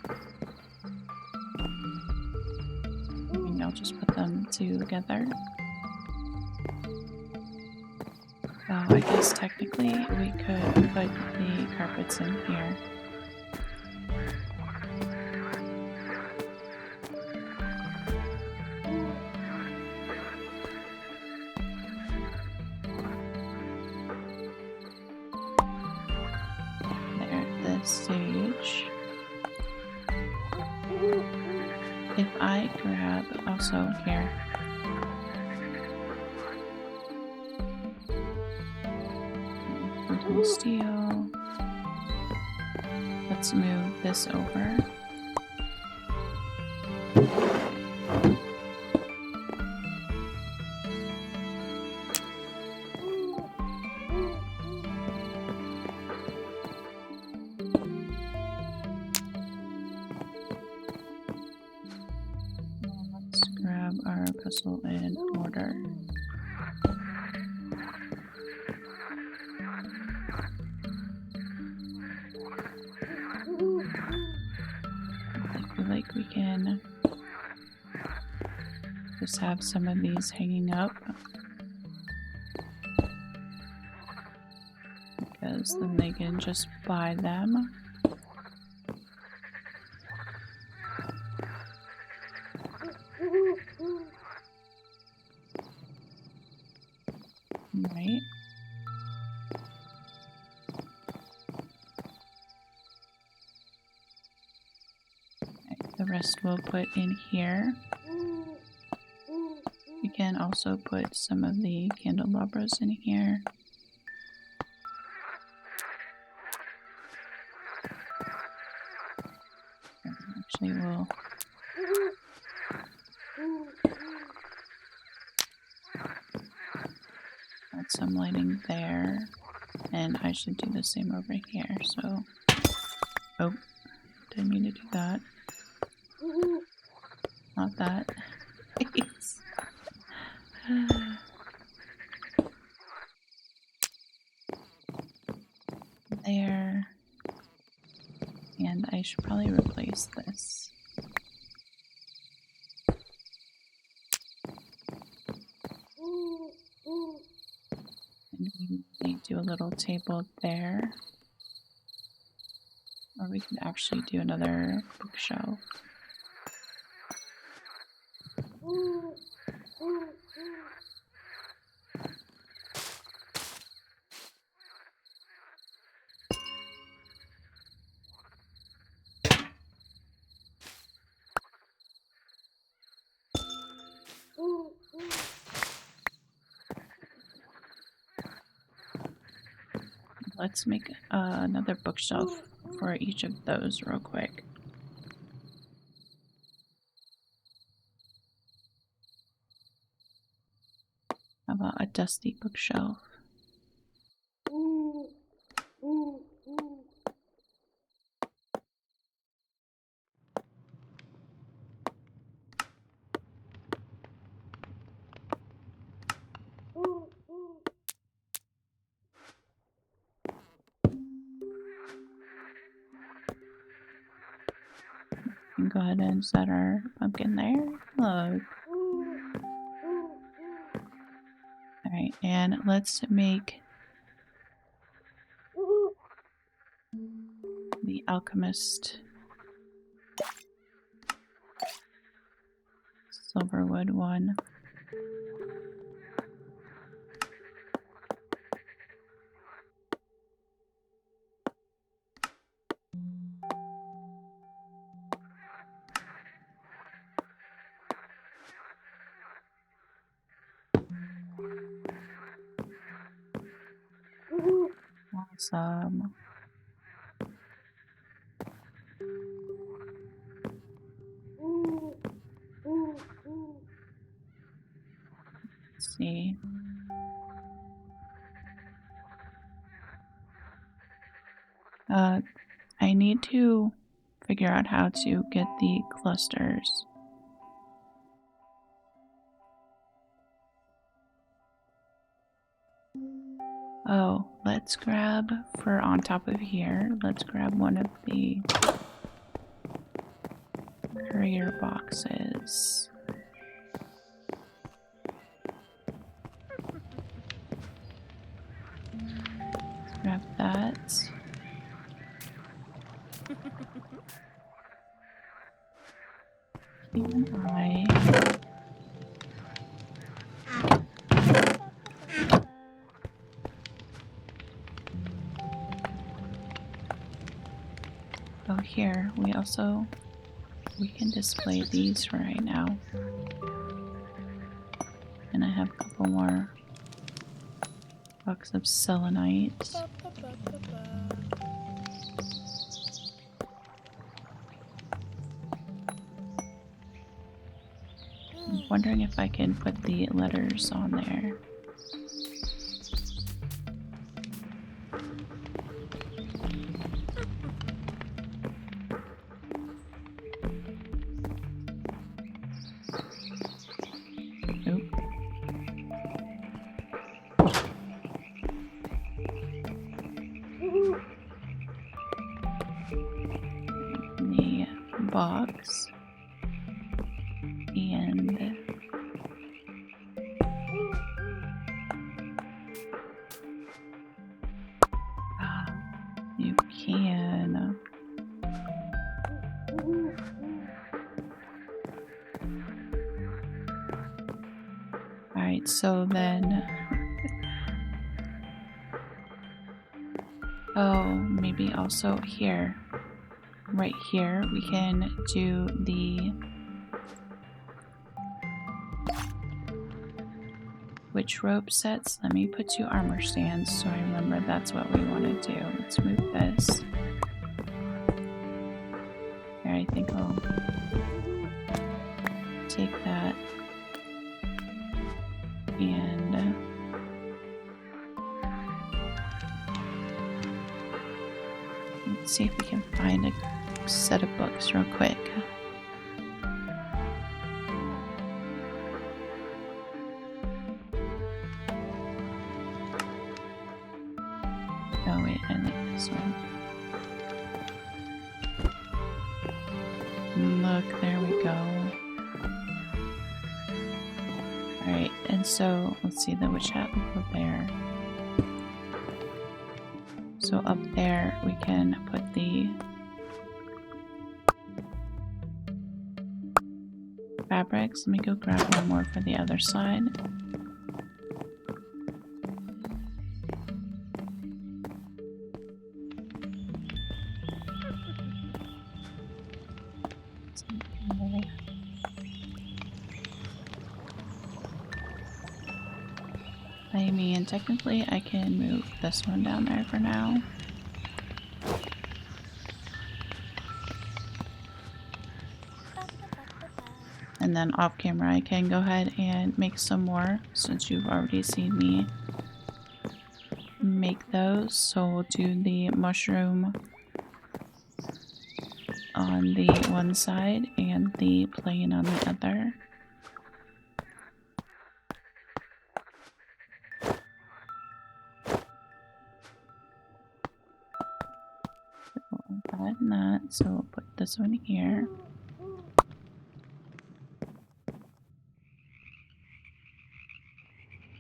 Maybe I'll just put them together. Oh, I guess technically we could put the carpets in here. Stage. If I grab also here. Steel. Let's move this over. Let's grab our our pestle in order. I feel like we can just have some of these hanging up, because then they can just buy them. Right. The rest we'll put in here. We can also put some of the candelabras in here. Actually, we'll add some lighting there, and I should do the same over here. So, oh, didn't mean to do that. Not that. There. And I should probably replace this. And we may do a little table there. Or we could actually do another bookshelf. Let's make another bookshelf for each of those real quick. How about a dusty bookshelf? We can go ahead and set our pumpkin there. Look. Alright, and let's make the alchemist silverwood one. Awesome. Let's see. I need to figure out how to get the clusters. Oh, let's grab, for on top of here, let's grab one of the courier boxes. Let's grab that. Keep an eye. Oh, here, we can display these for right now. And I have a couple more bucks of selenite. I'm wondering if I can put the letters on there. box. And you can alright, so then oh, maybe also here. Right here we can do the witch robe sets. Let me put 2 armor stands so I remember that's what we want to do. Let's move this. Here, I think I'll take that and let's see if we can find a set of books real quick. Oh wait, I like this one. Look, there we go. Alright, and so let's see, the witch hat will go there. So up there we can put the fabrics. Let me go grab one more for the other side. I mean, technically I can move this one down there for now. And then off camera I can go ahead and make some more since you've already seen me make those. So we'll do the mushroom on the one side and the plain on the other. That and that, so we'll put this one here.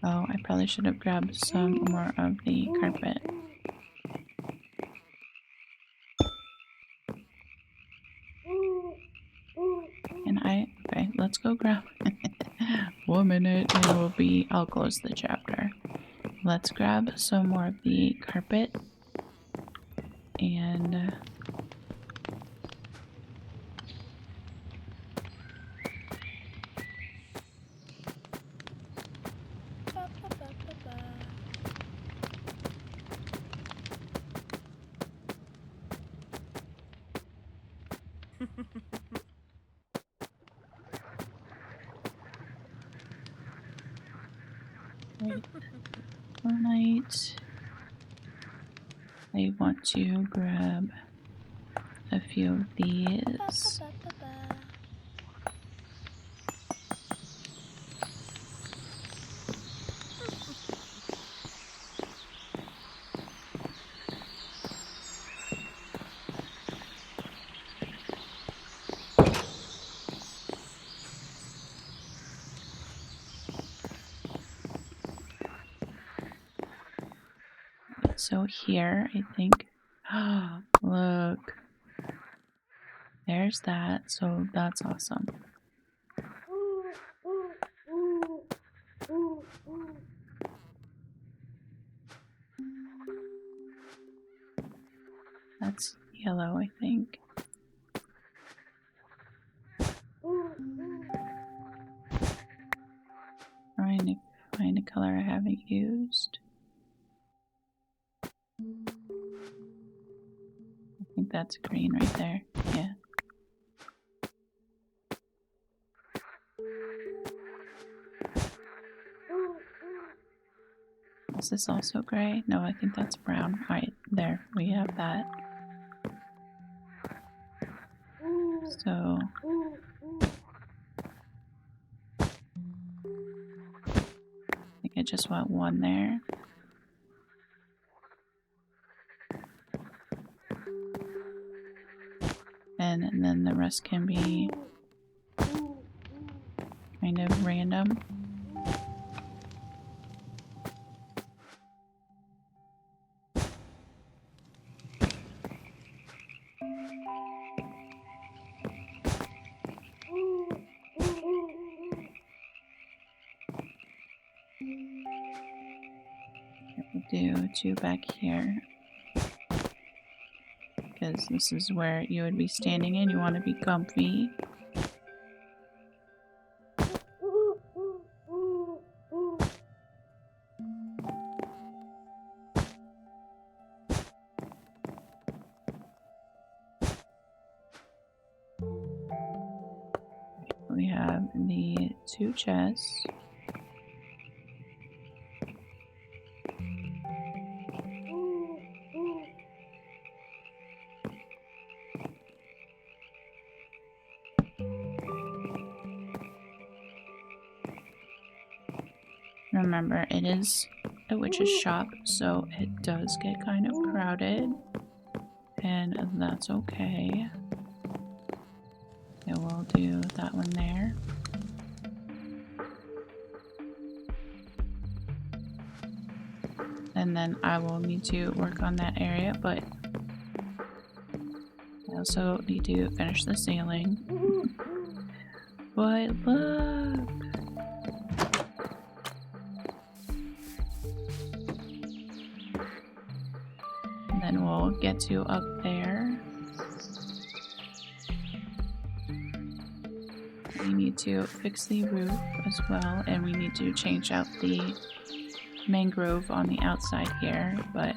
Oh, I probably should have grabbed some more of the carpet. And okay, let's go grab 1 minute and I'll close the chapter. Let's grab some more of the carpet and for night, I want to grab a few of these. So here, I think, look, there's that, so that's awesome. That's yellow, I think. Trying to find a color I haven't used. I think that's green right there. Yeah. Is this also gray? No, I think that's brown. Alright, there. We have that. So... I think I just want one there. And then the rest can be kind of random. We'll do 2 back here, because this is where you would be standing in. You want to be comfy. We have the 2 chests. Remember, it is a witch's shop, so it does get kind of crowded, and that's okay. Yeah, we'll do that one there. And then I will need to work on that area, but I also need to finish the ceiling. But look! And then we'll get to up there. We need to fix the roof as well, and we need to change out the mangrove on the outside here, but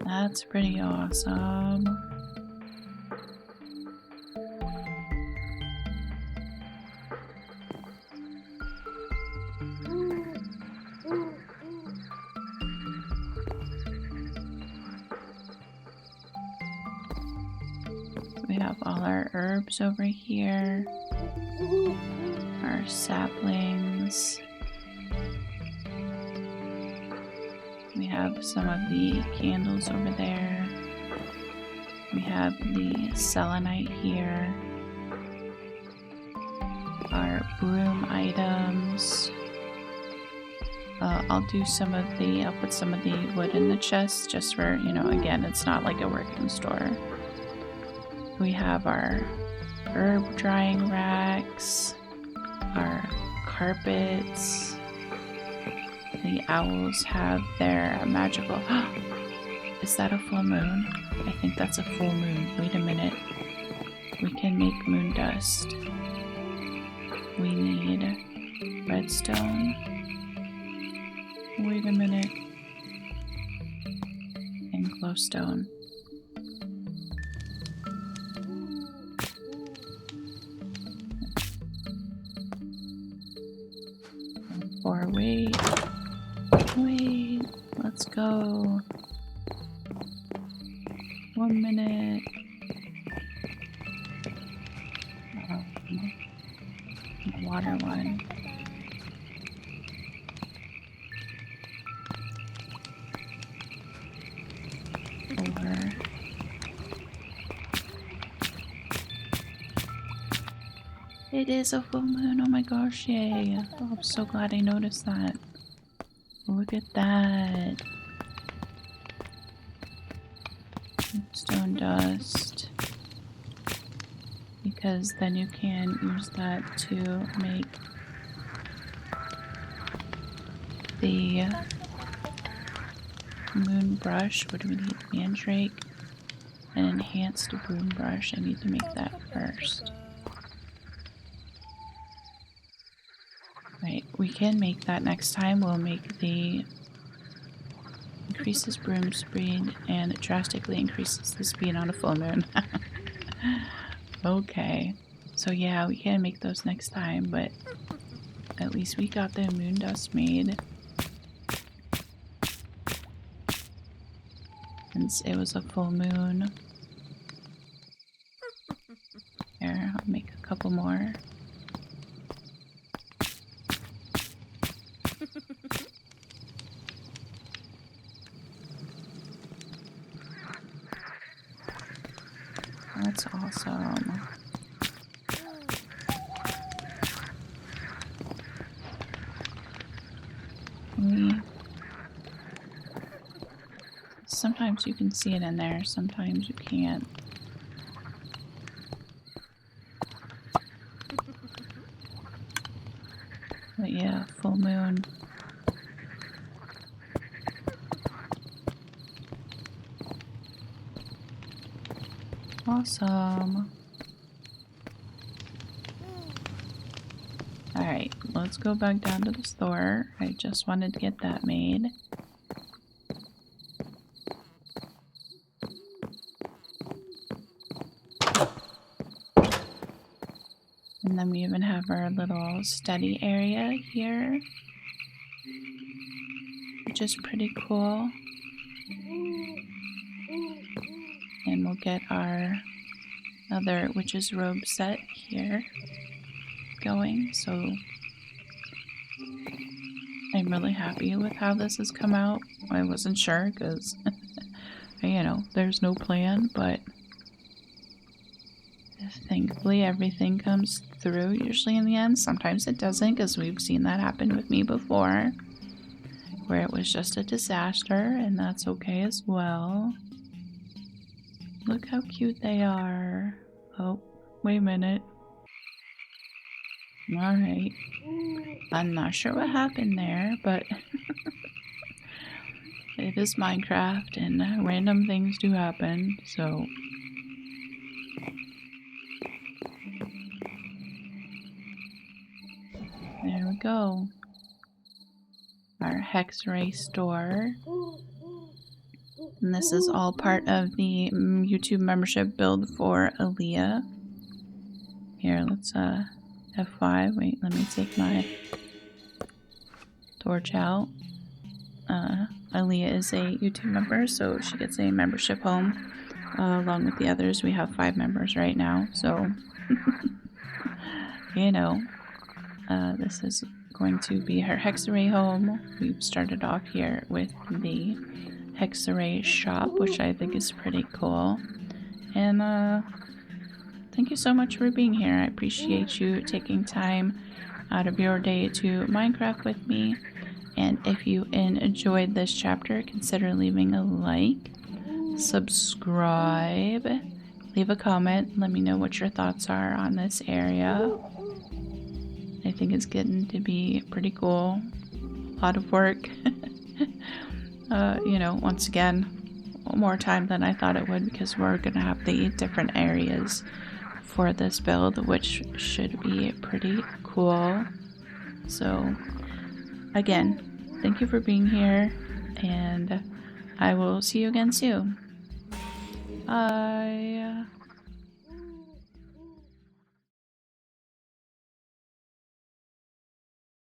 that's pretty awesome. We have all our herbs over here, our saplings. We have some of the candles over there. We have the selenite here. Our broom items. I'll put some of the wood in the chest just for, again, it's not like a working store. We have our herb drying racks, our carpets. The owls have their magical... Is that a full moon? I think that's a full moon. Wait a minute. We can make moon dust. We need redstone. Wait a minute. And glowstone. Or wait, let's go. 1 minute. The water one. Over. It is a full moon, oh my gosh, yay. Oh, I'm so glad I noticed that. Look at that. Stone dust. Because then you can use that to make the moon brush. What do we need? Mandrake. An enhanced broom brush. I need to make that first. Right, we can make that next time. We'll make the increases broom speed and drastically increases the speed on a full moon. Okay, so yeah, we can make those next time, but at least we got the moon dust made. Since it was a full moon. There, I'll make a couple more. That's awesome. Sometimes you can see it in there, sometimes you can't. But yeah, full moon. Awesome. Alright, let's go back down to the store. I just wanted to get that made. And then we even have our little study area here, which is pretty cool. And we'll get our other witch's robe set here going, so I'm really happy with how this has come out. I wasn't sure because, you know, there's no plan, but thankfully everything comes through usually in the end. Sometimes it doesn't, because we've seen that happen with me before, where it was just a disaster, and that's okay as well. Look how cute they are. Oh, wait a minute. Alright. I'm not sure what happened there, but it is Minecraft and random things do happen, so... There we go. Our Hexerei store. And this is all part of the YouTube membership build for Aaliyah. Here, let's F5. Wait, let me take my torch out. Aaliyah is a YouTube member, so she gets a membership home. Along with the others, we have 5 members right now, so you know, this is going to be her Hexerei home. We've started off here with the Hexerei shop, which I think is pretty cool. And thank you so much for being here. I appreciate you taking time out of your day to Minecraft with me. And if you enjoyed this chapter, consider leaving a like, subscribe, leave a comment, let me know what your thoughts are on this area. I think it's getting to be pretty cool. A lot of work. You know, once again, more time than I thought it would, because we're going to have the different areas for this build, which should be pretty cool. So, again, thank you for being here, and I will see you again soon. Bye.